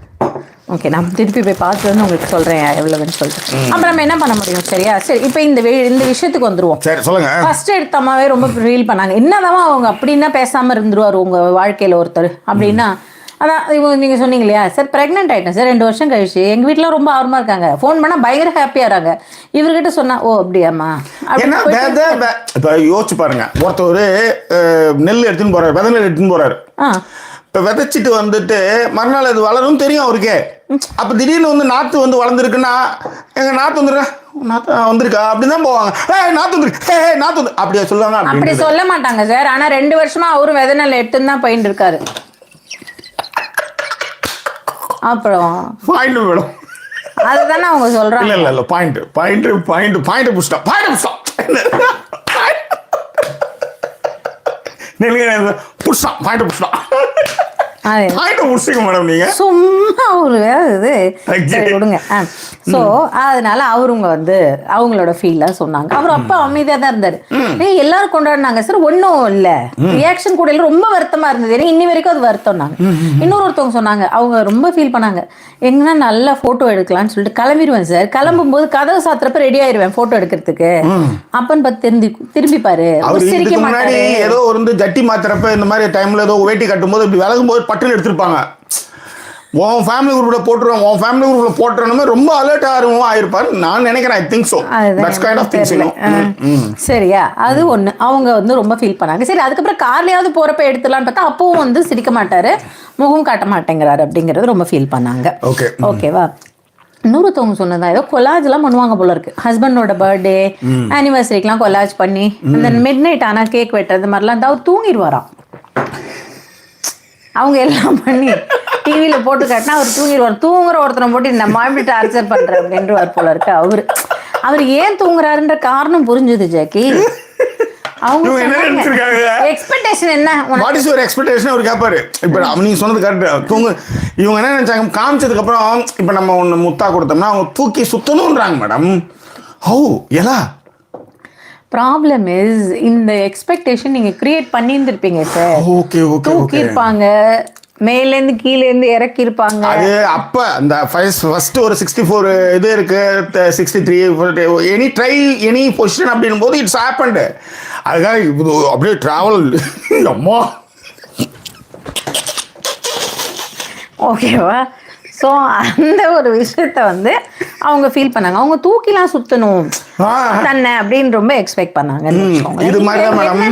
ஓகே, நான் திருப்பி போய் பார்த்து வந்து உங்களுக்கு சொல்றேன் எவ்வளவுன்னு சொல்லிட்டு. அப்புறம் நம்ம என்ன பண்ண முடியும்? சரியா? சரி, இப்போ இந்த விஷயத்துக்கு வந்துருவோம்.
சரி, சொல்லுங்க.
ஃபர்ஸ்ட் எடுத்தமாவே ரொம்ப ஃபீல் பண்ணாங்க, என்னதான் அவங்க அப்படின்னா பேசாம இருந்துருவாரு உங்க வாழ்க்கையில ஒருத்தர் அப்படின்னா. அதான் நீங்க சொன்னீங்க இல்லையா சார், பிரெக்னென்ட் ஆயிட்டேன் சார் 2 வருஷம் கழிச்சு, எங்க வீட்டுல ரொம்ப ஆர்வமா இருக்காங்க, ஃபோன் பண்ணா பயங்கர ஹாப்பியாறாங்க. இவர்கிட்ட சொன்னா ஓ அப்படியாமா
இப்ப யோசிச்சு பாருங்க, ஒருத்தர் நெல் எடுத்துன்னு போறாரு, விதை நெல் எடுத்துன்னு போறாரு. இப்போ விதைச்சிட்டு வந்துட்டு மறுநாள் அது வளரும் தெரியும் அவருக்கே. அப்போ திடீர்னு வந்து நாற்று வந்து வளர்ந்துருக்குன்னா, எங்க நாற்று வந்திருக்கா அப்படின்னு தான் போவாங்க. நாற்று வந்து அப்படியே சொல்லுவாங்க.
அப்படி சொல்ல மாட்டாங்க சார். ஆனா 2 வருஷமா அவரும் விதை நெல் எடுத்துன்னு தான் போயிட்டு இருக்காரு. அப்புறம்
பாயிண்ட் வேணும்,
அதுதானே அவங்க சொல்றாங்க.
இல்ல பாயிண்ட் புஷ்டா புஷ்டா
அது
பாயிண்ட் முடிச்சுங்க மேடம் நீங்க.
சும்மா ஒரு இது
Okay.
சரி விடுங்க. ஸோ அதனால அவருங்க வந்து அவங்களோட ஃபீல்லாம் சொன்னாங்க. அவர் அப்பா அமைதியாக தான் இருந்தார். எல்லாரும் கொண்டாடினாங்க சார், ஒன்றும் இல்லை, ரியாக்ஷன் கூட இல்லை, ரொம்ப வருத்தமாக இருந்தது. ஏன்னா இன்னி வரைக்கும் அது வருத்தம்னாங்க. ஒருத்தவங்க சொன்னாங்க, அவங்க ரொம்ப ஃபீல் பண்ணாங்க, எங்கன்னா நல்லா ஃபோட்டோ எடுக்கலாம்னு சொல்லிட்டு கிளம்பிடுவேன் சார். கிளம்பும்போது கதவு சாத்துறப்ப ரெடி ஆயிடுவேன் ஃபோட்டோ எடுக்கிறதுக்கு. அப்பன்னு பார்த்து திரும்பிப்பாரு, சிரிக்க மாட்டாரு.
ஏதோ ஒரு ஜட்டி மாத்துறப்ப இந்த மாதிரி டைம்ல ஏதோ வேட்டி கட்டும் போது இப்படி விலகும் போது பட்டுன்னு எடுத்திருப்பாங்க. உன் ஃபேமிலி குரூப்ல போட்டுருவோம், உன் ஃபேமிலி குரூப்ல போட்டுறணுமே ரொம்ப அலர்ட் ஆயிருப்பாரு நான் நினைக்கிறேன். I think so. That's kind of things.
சரியா, அது ஒண்ணு. அவங்க வந்து ரொம்ப ஃபீல் பண்ணாங்க. சரி, அதுக்கப்புறம் கார்லயாவது போறப்ப எடுத்துலான்னு பார்த்தா அப்பவும் வந்து சிரிக்க மாட்டாரு, முகம் காட்ட மாட்டேங்கிறாரு அப்படிங்கறது ரொம்ப ஃபீல் பண்ணாங்க. ஓகேவா. இன்னொருத்தவங்க சொன்னதா, ஏதோ கொலாஜ்லாம் பண்ணுவாங்க போல இருக்கு. ஹஸ்பண்டோட பர்த்டே ஆனிவர்சரிக்கெல்லாம் கொலாஜ் பண்ணி அந்த மிட் நைட் ஆனா கேக் வெட்டுறது மாதிரிலாம் அவர் தூங்கிடுவாராம். அவங்க எல்லாம் பண்ணி டிவியில போட்டு காட்டினா அவர் தூங்கிடுவார். தூங்குற ஒருத்தனை போட்டு இந்த மாதிரி டார்ச்சர் பண்ற அப்படின்றவார் போல இருக்கு. அவர் ஏன் தூங்குறாருன்ற காரணம் புரிஞ்சுது ஜாக்கி. அவங்க எக்ஸ்பெக்டேஷன் என்ன,
வாட் இஸ் யுவர் எக்ஸ்பெக்டேஷன் அவர் கேட்பாரு. இப்போ நீங்க சொன்னது கரெக்ட். தூங்கு இவங்க என்ன நினைச்சாங்க, காமிச்சதுக்கு அப்புறம் இப்போ நம்ம ஒன்று முத்தா கொடுத்தோம்னா அவங்க தூக்கி சுத்தணும்ன்றாங்க மேடம். ஹோ எலா
ப்ராப்ளம் இஸ் இந்த எக்ஸ்பெக்டேஷன் நீங்க கிரியேட் பண்ணியிருந்திருப்பீங்க சார்.
ஓகே ஓகே
தூக்கி இருப்பாங்க, மேலேருந்து கீழேருந்து இறக்கி இருப்பாங்க.
அது அப்போ அந்த ஃபர்ஸ்ட் ஒரு 64 இது இருக்கு, 63 எனி பொசிஷன் அப்படின்னும் போது இட்ஸ் ஹேப்பன்டு. அதுக்காக அப்படியே டிராவல் அம்மா
ஓகேவா. ஸோ அந்த ஒரு விஷயத்த வந்து அவங்க ஃபீல் பண்ணாங்க. அவங்க தூக்கிலாம் சுத்தணும் தன்னை அப்படின்னு ரொம்ப எக்ஸ்பெக்ட் பண்ணாங்க.
இது மாதிரி தான் மேடம்,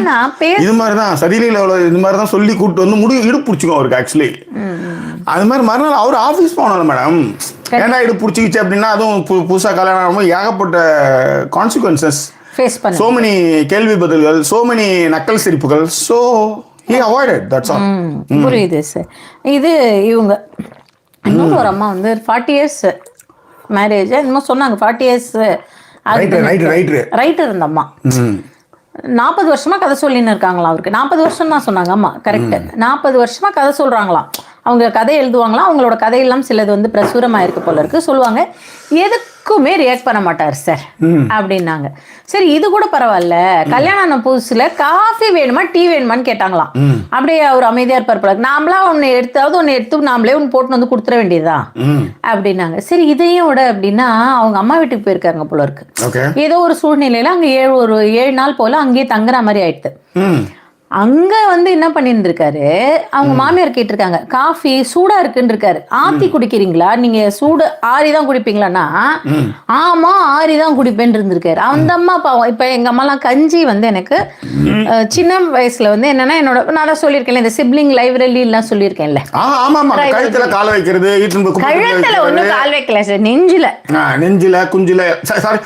இது மாதிரி தான் சதியில இது மாதிரி தான் சொல்லி கூப்பிட்டு வந்து இடுப்பு பிடிச்சிக்கும் அவருக்கு. ஆக்சுவலி அது மாதிரி மறுநாள் அவர் ஆஃபீஸ் போனாலும் மேடம், ஏன்னா இடுப்பு பிடிச்சிக்கிச்சு அப்படின்னா அதுவும் புதுசாக கல்யாணம் ஆகும்போது ஏகப்பட்ட கான்சிக்வன்சஸ் ஃபேஸ் பண்ண, சோ மெனி கேள்வி பதில்கள், சோ மெனி நக்கல் சிரிப்புகள். So he avoided, that's all.
புரியுது சார். இது இவங்க இன்னொரு ஒரு அம்மா வந்து 40 இயர்ஸ் மேரேஜ் என்னமோ சொன்னாங்க. 40 இயர்ஸ் ரைட்டர் இருந்த அம்மா 40 வருஷமா கதை சொல்லின்னு இருக்காங்களாம். அவருக்கு 40 வருஷம் தான் சொன்னாங்க. அம்மா கரெக்ட், 40 வருஷமா கதை சொல்றாங்களாம். அவங்க கதை எழுதுவாங்களாம். அவங்களோட கதையெல்லாம் சிலது வந்து பிரசுரமா இருக்கு போல இருக்கு. சொல்லுவாங்க, எதுக்குமே ரியாக்ட் பண்ண மாட்டார் சார் அப்படின்னாங்க. சரி, இது கூட பரவாயில்ல. கல்யாணம் ஆன புதுசுல காஃபி வேணுமா டீ வேணுமான்னு கேட்டாங்களாம். அப்படியே அவர் அமைதியா இருப்பார் போல. நாமளா ஒன்னு எடுத்து நாமளே ஒன்று போட்டு வந்து கொடுத்துட வேண்டியதுதான் அப்படின்னாங்க. சரி, இதையும் விட அப்படின்னா அவங்க அம்மா வீட்டுக்கு போயிருக்காங்க போல இருக்கு. ஏதோ ஒரு சூழ்நிலையில அங்க 7 நாள் போல அங்கேயே தங்குற மாதிரி ஆயிடுது. அங்க வந்து என்ன பண்ணிருந்திருக்காரு, அவங்க மாமியார் கேட்டிருக்காங்க, காஃபி சூடா இருக்குன்னு இருக்காரு, ஆத்தி குடிக்கிறீங்களா, நீங்க சூடு ஆறிதான் குடிப்பீங்களான்னா ஆமா ஆறிதான் குடிப்பேன்னு இருந்திருக்காரு. அந்த அம்மா பாவம். இப்ப எங்க அம்மா எல்லாம் கஞ்சி வந்து எனக்கு சின்ன வயசுல வந்து என்னன்னா, என்னோட நான் தான் சொல்லியிருக்கேன், இந்த சிப்ளிங் லைப்ரரி எல்லாம் சொல்லியிருக்கேன்ல,
கழுத்துல கால் வைக்கிறது,
கழுத்துல ஒண்ணும் கால் வைக்கல சார், நெஞ்சில
குஞ்சில. சாரி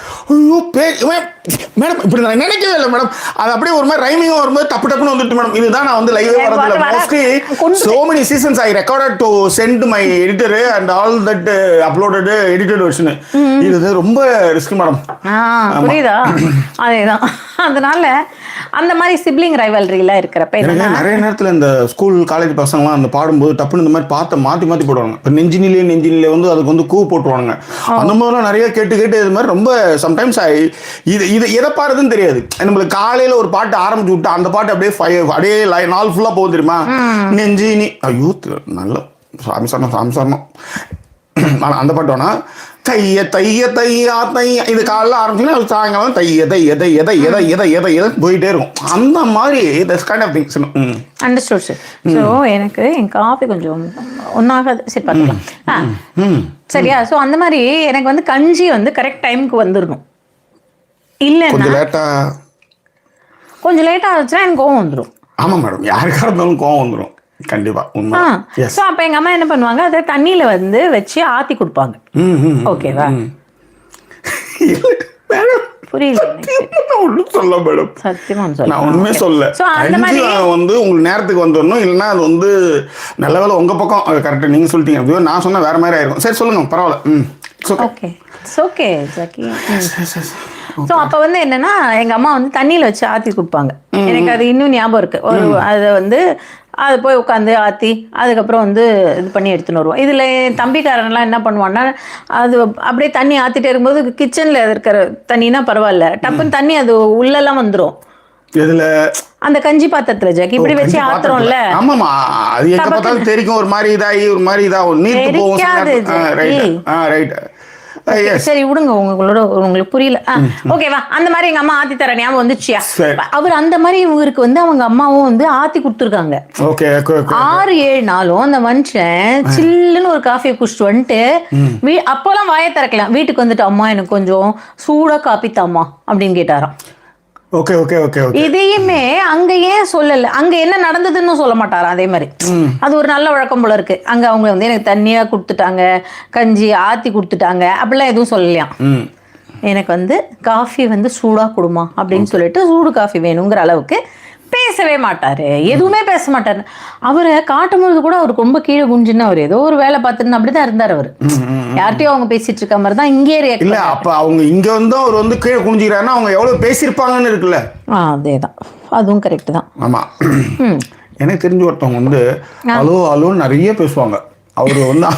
மேடம், இப்படி நான் நினைக்கவே இல்லை மேடம். அது அப்படியே ஒரு மாதிரி ரைமிங்கா வரும்போது தப்பு டப்புன்னு வந்துட்டு மேடம். இதுதான் நான் வந்து லைவே வரதில்லை. Mostly so many seasons I recorded to send my editor and all that uploaded edited version. இது ரொம்ப ரிஸ்க் மேடம்.
புரியுதா? அதேதான். அதனால அந்த மாதிரி சிப்ளிங் ரைவல்ரிலாம் இருக்கிறப்ப
நிறைய நேரத்தில் இந்த ஸ்கூல் காலேஜ் பசங்களாம் அந்த பாடும்போது டப்புன்னு இந்த மாதிரி பார்த்து மாற்றி போடுவாங்க. இப்போ நெஞ்சினிலே வந்து அதுக்கு வந்து கூ போட்டுருவாங்க. அந்த மாதிரிலாம் நிறைய கேட்டு இது மாதிரி ரொம்ப சம்டைம்ஸ் இது எதை பாடுறதுன்னு தெரியாது. நம்மளுக்கு காலையில் ஒரு பாட்டு ஆரம்பிச்சு விட்டு அந்த பாட்டு அப்படியே நாள் ஃபுல்லாக போகுது தெரியுமா. நெஞ்சினி ஐயோ நல்ல சாமி சரணம் அந்த பாட்டு வேணா, தைய தைய தையா தையா, இது காலைல ஆரம்பிச்சுன்னா சாயங்காலம் தைய போயிட்டே இருக்கும். அந்த மாதிரி this kind of things.
Understood sir. So எனக்கு என் காஃபி கொஞ்சம் ஒன்றாகாது. சரி பார்த்துக்கலாம். சரியா? ஸோ அந்த மாதிரி எனக்கு வந்து கஞ்சி வந்து கரெக்ட் டைமுக்கு வந்துடணும். இல்லை கொஞ்சம் லேட்டாக ஆச்சுன்னா எனக்கு கோவம் வந்துடும்.
ஆமாம் மேடம், யாருக்காக இருந்தாலும் கோவம் வந்துடும் கண்டிப்பா.
ஸோ அப்போ எங்கள் அம்மா என்ன பண்ணுவாங்க, அதை தண்ணியில் வந்து வச்சு ஆற்றி கொடுப்பாங்க. ஓகேவா? புரியல
சொல்ல மேடம்,
சத்தியமா
நான் ஒண்ணுமே சொல்ல. வந்து உங்களுக்கு நேரத்துக்கு வந்துடணும், இல்லைன்னா அது வந்து நல்ல வேலை உங்க பக்கம் கரெக்டாக நீங்க சொல்லிட்டீங்க. நான் சொன்னா வேற மாதிரி ஆயிருக்கும். சரி சொல்லுங்க, பரவாயில்ல.
Okay okay Jackie. ஸோ அப்போ வந்து என்னன்னா எங்கள் அம்மா வந்து தண்ணியில் வச்சு ஆற்றி கொடுப்பாங்க. எனக்கு அது இன்னும் ஞாபகம் இருக்குது. அதை வந்து அது போய் உட்காந்து ஆற்றி அதுக்கப்புறம் வந்து இது பண்ணி எடுத்துன்னு வருவோம். இதில் என் தம்பிக்காரன்லாம் என்ன பண்ணுவான்னா, அது அப்படியே தண்ணி ஆற்றிட்டே இருக்கும்போது கிச்சனில் இருக்கிற தண்ணினா பரவாயில்ல, டப்புன்னு தண்ணி அது உள்ளெல்லாம் வந்துடும்.
இதுல
அந்த கஞ்சி பாத்திரத்துல ஜாக்கி இப்படி வச்சு ஆத்துறோம்ல.
ஆமாமா, அது எங்க பார்த்தாலும் தெரிக்கும். ஒரு மாதிரி இதாகும் நீர்த்து போகும். ரைட்.
சரி விடுங்க, உங்களுக்கு புரியல. ஓகேவா, அந்த மாதிரி எங்க அம்மா ஆத்தி தர ஞாபகம் வந்துச்சியா. அவர் அந்த மாதிரி இவருக்கு வந்து அவங்க அம்மாவும் வந்து ஆத்தி கொடுத்துருக்காங்க. 6-7 நாளும் அந்த மனுஷன் சில்லுன்னு ஒரு காஃபியை குடிச்சிட்டு வந்துட்டு அப்போலாம் வாயை திறக்கலாம். வீட்டுக்கு வந்துட்டு அம்மா எனக்கு கொஞ்சம் சூடா காப்பி தாம்மா அப்படின்னு கேட்டாராம்.
Okay okay okay.
இதையுமே அங்க ஏன் சொல்லல, அங்க என்ன நடந்ததுன்னு சொல்ல மாட்டாராம். அதே மாதிரி அது ஒரு நல்ல வழக்கம் போல இருக்கு. அங்க அவங்க வந்து எனக்கு தண்ணியா கொடுத்துட்டாங்க, கஞ்சி ஆத்தி கொடுத்துட்டாங்க, அப்படிலாம் எதுவும் சொல்லலையாம். எனக்கு வந்து காஃபி வந்து சூடா கொடுமா அப்படின்னு சொல்லிட்டு சூடு காஃபி வேணுங்கிற அளவுக்கு பேசவே மாட்டாரு, எதுவுமே பேச மாட்டாரு. அவரை காட்டும்பொழுது கூட அவருக்கு ரொம்ப கீழே குஞ்சுன்னு அவர் ஏதோ ஒரு வேலை பார்த்துன்னு அப்படிதான் இருந்தார். அவர் யார்கிட்டயும் அவங்க பேசிட்டு இருக்க மாதிரி தான் இங்கே
இல்ல. அப்ப அவங்க இங்க வந்து அவர் வந்து கீழே குனிஞ்சிக்கிறாருன்னா அவங்க எவ்வளவு பேசியிருப்பாங்கன்னு இருக்குல்ல.
அதேதான், அதுவும் கரெக்ட் தான்.
ஆமா, எனக்கு தெரிஞ்ச ஒருத்தவங்க வந்து அலோ அலோன்னு நிறைய பேசுவாங்க. அவரு வந்து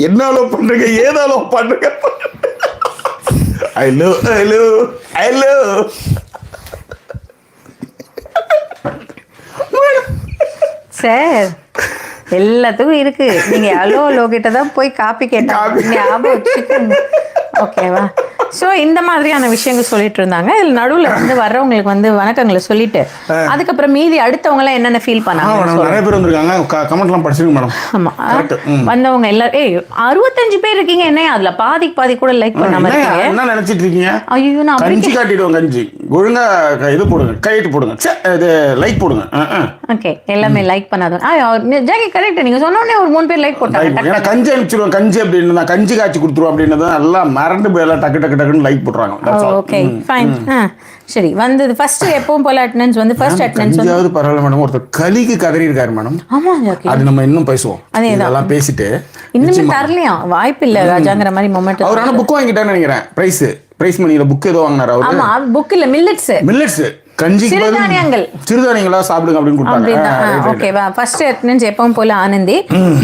என்ன அலோ பண்றீங்க, ஏதோ அலோ பண்றீங்க, I love I love I love.
Sir எல்லாத்துக்கும் இருக்கு. நீங்க அலோ அலோ கிட்ட தான் போய் காப்பி கேட்டாங்க, ஞாபகம் வச்சுக்கோங்க. ஓகேவா? ஸோ இந்த மாதிரியான விஷயங்கள் சொல்லிட்டு இருந்தாங்க. இதில் நடுவில் வந்து வர்றவங்களுக்கு வந்து வணக்கங்களை சொல்லிட்டு அதுக்கப்புறம் மீதி அடுத்தவங்கலாம் என்னென்ன ஃபீல் பண்ணாங்க.
நிறைய பேர் வந்திருக்காங்க, கமெண்ட்லாம் படிச்சிருங்க மேடம்.
ஆமாம், வந்தவங்க எல்லாரும் 65 பேர் இருக்கீங்க. என்ன அதில் பாதி கூட லைக் பண்ணாம இருக்கீங்க.
என்ன நினைச்சிட்டு இருக்கீங்க?
ஐயோ, நான்
கஞ்சி காட்டிடுவோம். கஞ்சி ஒழுங்கா இது போடுங்க, கைட்டு போடுங்க, இது லைக் போடுங்க.
ஓகே, எல்லாமே லைக் பண்ணாதவங்க ஜாக்கி கரெக்ட். நீங்க சொன்னோடனே ஒரு 3 பேர் லைக் போட்டாங்க.
ஏன்னா கஞ்சி அனுப்பிச்சிடுவோம், கஞ்சி அப்படின்னு நான் கஞ்சி காய்ச்சி கொடுத்துருவோம் அப்படின்னு நல்லா மறந்து போய் எல்லாம் டக்கு டக்கு டக்குன்னு லைக் போடுறாங்க.
Okay fine. சரி, வந்து ஃபர்ஸ்ட் எப்பவும் போல அட்டெண்டன்ஸ் வந்து ஃபர்ஸ்ட் அட்டெண்டன்ஸ் வந்து
பரவாயில்ல மேடம். ஒருத்தர் கலிக்கு கதறி இருக்காரு மேடம்.
ஆமா ஜாக்கி,
அது நம்ம இன்னும் பேசுவோம். அதெல்லாம் பேசிட்டு
இன்னுமே தரலையா வாய்ப்பு இல்ல ராஜாங்கிற மாதிரி மொமெண்ட்.
அவர் ஆனா புக் வாங்கிட்டான்னு நினைக்கிறேன். பிரைஸ் மணியில புக் ஏதோ வாங்கினாரு அவரு.
ஆமா, புக் இல்ல, மில்லட்ஸ்
கஞ்சி
சிறுதானியங்களா
சாப்பிடுங்க அப்படின்னு கொடுத்தாங்க.
ஓகேவா? ஃபர்ஸ்ட் அட்டெண்டன்ஸ் எப்பவும் போல ஆனந்தி,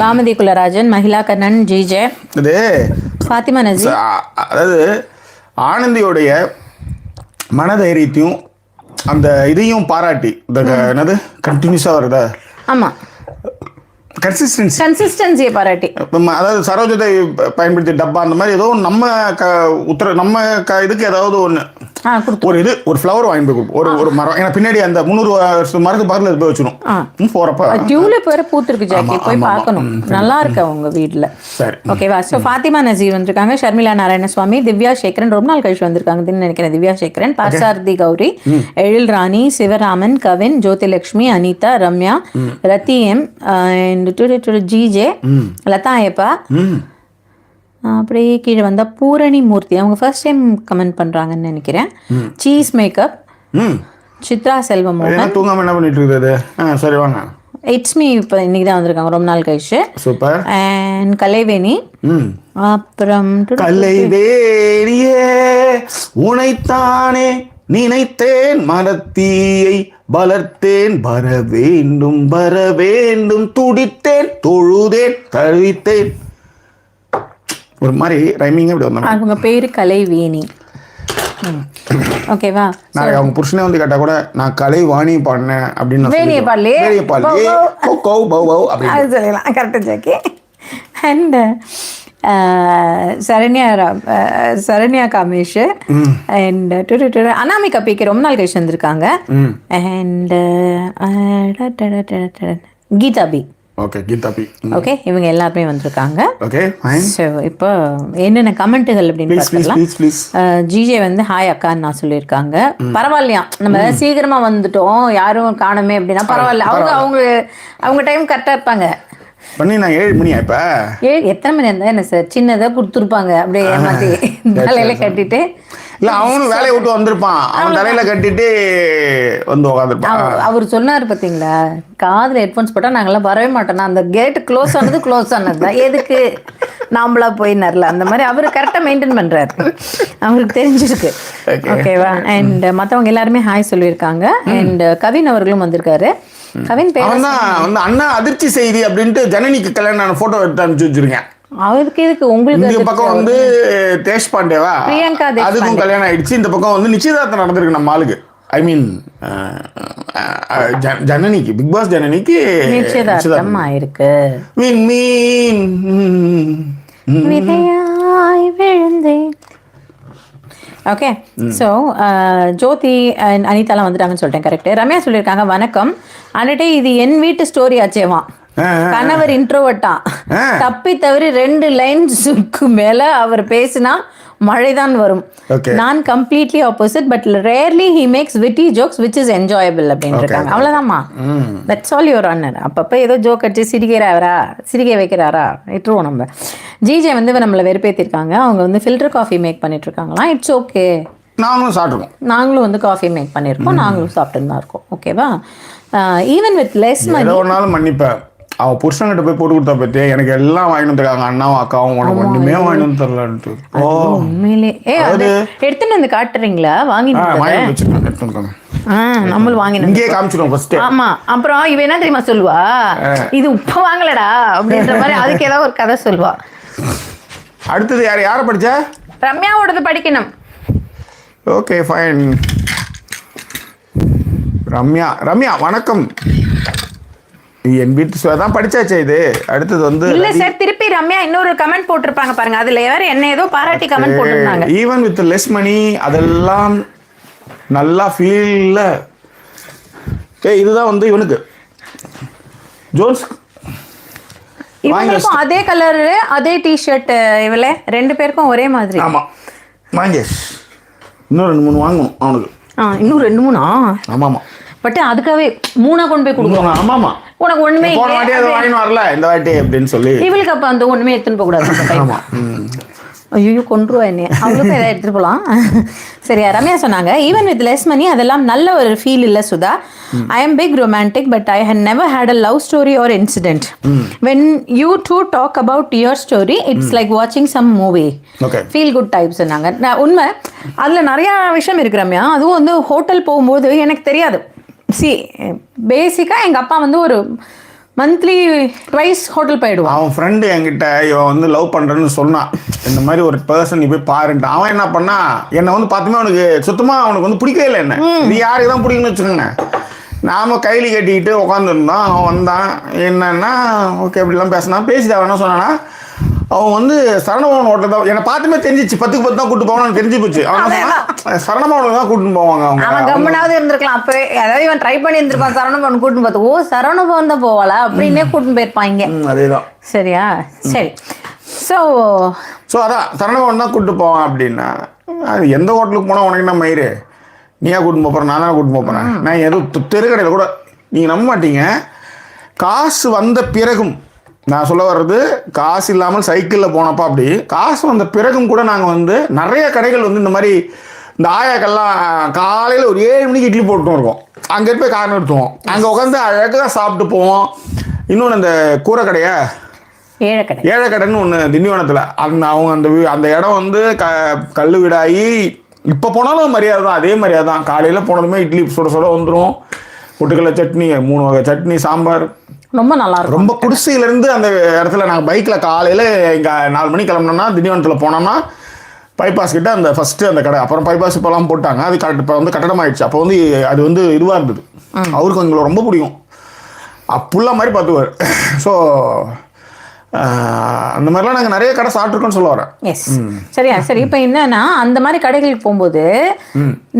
பாமதி குலராஜன், மகிழா கண்ணன், ஜிஜே, ஃபாத்திமா நஜீர்.
அதாவது ஆனந்தியோடைய மனதைரியத்தையும் அந்த இதையும் பாராட்டி என்னது கண்டினியூஸா வருதா.
ஆமா, கன்சிஸ்டன்சியை பாராட்டி.
அதாவது சரோஜத்தை பயன்படுத்தி டப்பா அந்த மாதிரி ஏதோ நம்ம இதுக்கு ஏதாவது ஒன்று ஒரு ஃப்ளவர் வாங்கி போய் கொடுப்போம். ஒரு மரம், ஏன்னா பின்னாடி அந்த 300 மரத்து பக்கத்தில் போய் வச்சிடும். போறப்ப
டியூலிப் வேற பூத்திருக்கு ஜாக்கி, போய் பார்க்கணும். நல்லா இருக்கு அவங்க வீட்டில். ஓகேவா? ஸோ ஃபாத்திமா நசீர் வந்திருக்காங்க, ஷர்மிளா நாராயணசுவாமி, திவ்யா சேகரன் ரொம்ப நாள் கழிச்சு வந்திருக்காங்க நினைக்கிறேன். திவ்யா சேகரன், பார்சாரதி கௌரி, எழில் ராணி, சிவராமன், கவின், ஜோதிலட்சுமி, அனிதா, ரம்யா, ரத்தி எம், ஜிஜே, லதா ஐயப்பா, அப்படியே கீழே வந்தா பூரணி மூர்த்தி. அவங்க ஃபர்ஸ்ட் டைம் கமெண்ட் பண்றாங்கன்னு நினைக்கிறேன். Cheese makeup, Chitra Selvamohan.
தூங்காம என்ன பண்ணிட்டு இருக்குது? சரி வாங்க.
இட்ஸ் மீ இப்போ இன்னைக்கு தான் வந்திருக்காங்க, ரொம்ப நாள் கழிச்சு.
சூப்பர்.
அண்ட் கலைவேணி, அப்புறம்
கலைவேணியே உனைத்தானே நினைத்தேன், மனத்தீயை வளர்த்தேன், வர வேண்டும் துடித்தேன், தொழுதேன், தழுவித்தேன். ஒரு மாதிரி ரைமிங் அப்படி வந்தாங்க.
அவங்க பேரு கலைவேணி. ஓகேவா?
நான் அவங்க புருஷனே வந்து கேட்டா கூட நான் கலைவாணி பாடினேன் அப்படின்னு
சொல்லலாம். கரெக்டா Jackie. And Saranya Kamesh and Anamika PK ரொம்ப நாள் கழிச்சு வந்திருக்காங்க. And Geetha B.
Okay, Geetha B.
Okay, இவங்க எல்லாருமே வந்திருக்காங்க.
Okay fine.
ஸோ இப்போ என்னென்ன கமெண்ட்டுகள் அப்படின்னு பார்த்துக்கலாம். ஜிஜே வந்து ஹாய் அக்கான்னு நான் சொல்லியிருக்காங்க. பரவாயில்லையா, நம்ம சீக்கிரமா வந்துட்டோம், யாரும் காணுமே அப்படின்னா பரவாயில்ல. அவங்க டைம் கரெக்டாக இருப்பாங்க.
பண்ணி நான் 7 மணியா இப்போ
எத்தனை மணி இருந்தா என்ன சார், சின்னதாக கொடுத்துருப்பாங்க அப்படியே ஏமாத்தி தலையில கட்டிட்டு.
இல்லை அவனும் வேலையை விட்டு வந்திருப்பான், அவன் தலையில கட்டிட்டு வந்து உட்காந்துருப்பான்.
அவர் சொன்னார் பார்த்தீங்களா, காதில் ஹெட்ஃபோன்ஸ் போட்டால் நாங்களாம் வரவே மாட்டோம், அந்த கேட்டு க்ளோஸ் ஆனது தான், எதுக்கு நாமளா போய் நரல, அந்த மாதிரி அவர் கரெக்டாக மெயின்டைன் பண்ணுறாரு, அவருக்கு தெரிஞ்சிருக்கு. ஓகேவா? அண்ட் மற்றவங்க எல்லாருமே ஹாய் சொல்லியிருக்காங்க. அண்ட் கவின் அவர்களும் வந்திருக்காரு. கவின் பேர்
வந்து அண்ணா அதிர்ச்சி செய்தி அப்படின்ட்டு ஜனனிக்கு கல்யாணம் போட்டோ எடுத்து அனுப்பிச்சு வச்சிருக்கேன்.
அவருக்கு எதுக்கு உங்களுக்கு?
இந்த பக்கம் வந்து தேஷ்பாண்டேவா,
பிரியங்கா
அதுக்கும் கல்யாணம் ஆயிடுச்சு. இந்த பக்கம் வந்து நிச்சயதார்த்தம் நடந்திருக்கு நம்ம ஆளுக்கு, ஐ மீன் ஜனனிக்கு, பிக் பாஸ் ஜனனிக்கு
நிச்சயதார்த்தம் ஆயிருக்கு. விதையாய் விழுந்தேன். ஓகே, ஸோ ஜோதி அண்ட் அனிதாலாம் வந்துட்டாங்கன்னு சொல்லிட்டேன். கரெக்ட். ரம்யா சொல்லியிருக்காங்க வணக்கம் அன்னிட்டே, இது என் வீட்டு ஸ்டோரி ஆச்சேவா, கணவர் இன்ட்ரோவர்ட்டா, தப்பி தவறி 2 லைன்ஸுக்கு மேல அவர் பேசினா மழைதான் வரும். நான் completely opposite, but rarely he makes witty jokes which is enjoyable அப்படின்னு இருக்காங்க. அவ்வளோதான்மா, தட்ஸ் ஆல் யுவர் ஆனர். அப்பப்போ ஏதோ ஜோக் அடிச்சு சிரிக்க வைக்கிறாரா விட்டுருவோம் நம்ம. ஜிஜே வந்து நம்மளை வெறுப்பேற்றிருக்காங்க. அவங்க வந்து ஃபில்டர் காஃபி மேக் பண்ணிட்டு இருக்காங்களாம். இட்ஸ் ஓகே,
நாங்களும் சாப்பிட்ருக்கோம்,
நாங்களும் வந்து காஃபி மேக் பண்ணியிருக்கோம், நாங்களும் சாப்பிட்டு தான் இருக்கோம். ஓகேவா? ஈவன் வித் லெஸ் மணி
ஒரு நாள் மன்னிப்பேன். அவன் புருஷன்கிட்ட போய் போட்டு கொடுத்தா பத்தி எனக்கு எல்லாம் வாங்கிட்டு வந்துருக்காங்க, அண்ணாவும் அக்காவும், உனக்கு ஒண்ணுமே வாங்கிட்டு வந்து தரலான்ட்டு.
உண்மையிலே எடுத்துட்டு வந்து காட்டுறீங்களா?
வச்சிருக்கேன்,
நம்மளும் வாங்கினோம்,
இங்கே காமிச்சிடும் ஃபர்ஸ்ட்.
ஆமா, அப்புறம் இவ என்ன தெரியுமா சொல்லுவா, இது உப்ப வாங்கலடா அப்படின்ற மாதிரி அதுக்கு ஏதாவது ஒரு கதை சொல்லுவா.
அடுத்தது யாரை படிச்ச?
ரம்யாவோடது படிக்கணும்.
Okay fine. ரம்யா வணக்கம். என் வீட்டு தான் படிச்சாச்சே இது. அடுத்தது வந்து
இல்ல சார், திருப்பி ரம்யா இன்னொரு கமெண்ட் போட்டிருப்பாங்க பாருங்க, அதுல யாரும் என்ன ஏதோ பாராட்டி கமெண்ட் போட்டிருந்தாங்க.
ஈவன் வித் லெஸ் மணி, அதெல்லாம் நல்லா ஃபீல்ல. இதுதான் வந்து இவனுக்கு ஜோன்ஸ்,
இவங்களுக்கும் அதே கலர் அதே டிஷர்ட், இவளே 2 பேருக்கும் ஒரே மாதிரி.
ஆமா வாங்க, இன்னும் 2-3 வாங்கணும் அவனுக்கு.
இன்னும் 2-3?
ஆமாமா, பட்
அதுக்காகவே 3 கொண்டு போய் கொடுக்கணும்.
ஆமாமா,
உனக்கு ஒண்ணுமே
போன வாட்டி அது வாங்கிட்டு வரல, இந்த வாட்டி அப்படின்னு சொல்லி
இவளுக்கு அப்ப அந்த ஒண்ணுமே எடுத்துன்னு போக கூடாது.
ஆமா,
ஐயோ கொன்றுவா என்ன, அவளுக்கும் ஏதாவது எடுத்துட்டு போகலாம். சரியா? ரம்யா சொன்னாங்க ஈவன் வித் லெஸ் மணி அதெல்லாம் நல்ல ஒரு ஃபீல் இல்லை Sudha. I am big romantic but I had never had a love story or incident. When you two talk about your story it's like வாட்சிங் some movie, feel good types. சொன்னாங்க உண்மை, அதில் நிறையா விஷயம் இருக்கு ரம்யா. அதுவும் வந்து ஹோட்டல் போகும்போது எனக்கு தெரியாது. பேசிக்காக எங்கள் அப்பா வந்து ஒரு மந்த்லி ட்வைஸ் ஹோட்டல் போயிடுவான்.
அவன் ஃப்ரெண்டு என்கிட்ட இவன் வந்து லவ் பண்ணுறேன்னு சொன்னான், இந்த மாதிரி ஒரு பர்சன் நீ போய் பாருன்ட்டு. அவன் என்ன பண்ணா, என்னை வந்து பார்த்துமே அவனுக்கு சுத்தமாக அவனுக்கு வந்து பிடிக்கவே இல்லை. என்ன நீ யாருக்கு தான் பிடிக்குன்னு வச்சுக்கோங்க. நாம் கைலி கட்டிக்கிட்டு உட்காந்துருந்தோம். அவன் வந்தான், என்னன்னா ஓகே அப்படிலாம் பேசிட்டு அவன் என்ன சொன்னான்னா, அவன் வந்து சரணபவன் ஹோட்டல் தான் என்னை பார்த்துமே தெரிஞ்சிச்சு, 10க்கு 10 தான் கூட்டு போவான்னு தெரிஞ்சு போச்சு. அவன் சரணபவன் தான் கூட்டின்னு போவாங்க.
அவன் கம்மனாவது இருந்திருக்கலாம் அப்பவே, அதாவது இவன் ட்ரை பண்ணி இருந்திருப்பான் சரணபவன் கூட்டின்னு பார்த்து, ஓ சரணபவன் தான் போவாளா அப்படின்னே கூட்டின்னு போயிருப்பாங்க.
அதேதான்.
சரியா? சரி. ஸோ
அதான் சரணபவன் தான் கூப்பிட்டு போவான் அப்படின்னா, அது எந்த ஹோட்டலுக்கு போனால் உனக்கு என்ன மயிறு, நீயா கூட்டின்னு போகிறேன், நான் தான் கூட்டின்னு போகிறேன். நான் எதுவும் தெருக்கடையில் கூட நீங்கள் நம்ப மாட்டீங்க, காசு வந்த பிறகும், நான் சொல்ல வர்றது காசு இல்லாமல் சைக்கிளில் போனப்போ, அப்படி காசு வந்த பிறகும் கூட நாங்கள் வந்து நிறைய கடைகள் வந்து இந்த மாதிரி இந்த ஆயாக்கெல்லாம் காலையில் ஒரு 7 மணிக்கு இட்லி போட்டுன்னு இருக்கோம். அங்கே போய் கார் நிறுத்துவோம், அங்கே உட்காந்து அழகாக சாப்பிட்டு போவோம். இன்னொன்று இந்த கூரை கடையை ஏழைக்கடைன்னு ஒன்று திண்டிவனத்தில், அவங்க அந்த இடம் வந்து கல் வீடாகி இப்போ போனாலும் மரியாதை தான், அதே மரியாதை தான். காலையில் போனதுமே இட்லி சுட சுட வந்துடும், பொட்டுக்கடலை சட்னி, 3 வகை சட்னி, சாம்பார்,
ரொம்ப நல்லா இருக்கும்.
ரொம்ப குடிசையிலேருந்து அந்த இடத்துல நாங்கள் பைக்கில் காலையில் இங்கே 4 மணிக்கு கிளம்பினோம்னா திண்டிவனத்தில் போனோம்னா பைபாஸ் கிட்ட அந்த ஃபஸ்ட்டு அந்த கடை, அப்புறம் பைபாஸ் இப்போலாம் போட்டாங்க, அது இப்போ வந்து கட்டடம் ஆயிடுச்சு. அப்போ வந்து அது வந்து இதுவாக இருந்தது, அவருக்கு எங்களை ரொம்ப பிடிக்கும், புள்ள மாதிரி பார்த்துவார். ஸோ அந்த மாதிரிலாம் நாங்கள் நிறைய கடை சாப்பிட்ருக்கோன்னு சொல்ல வரேன்.
எஸ், சரியா? சரி, இப்போ என்னன்னா அந்த மாதிரி கடைகளுக்கு போகும்போது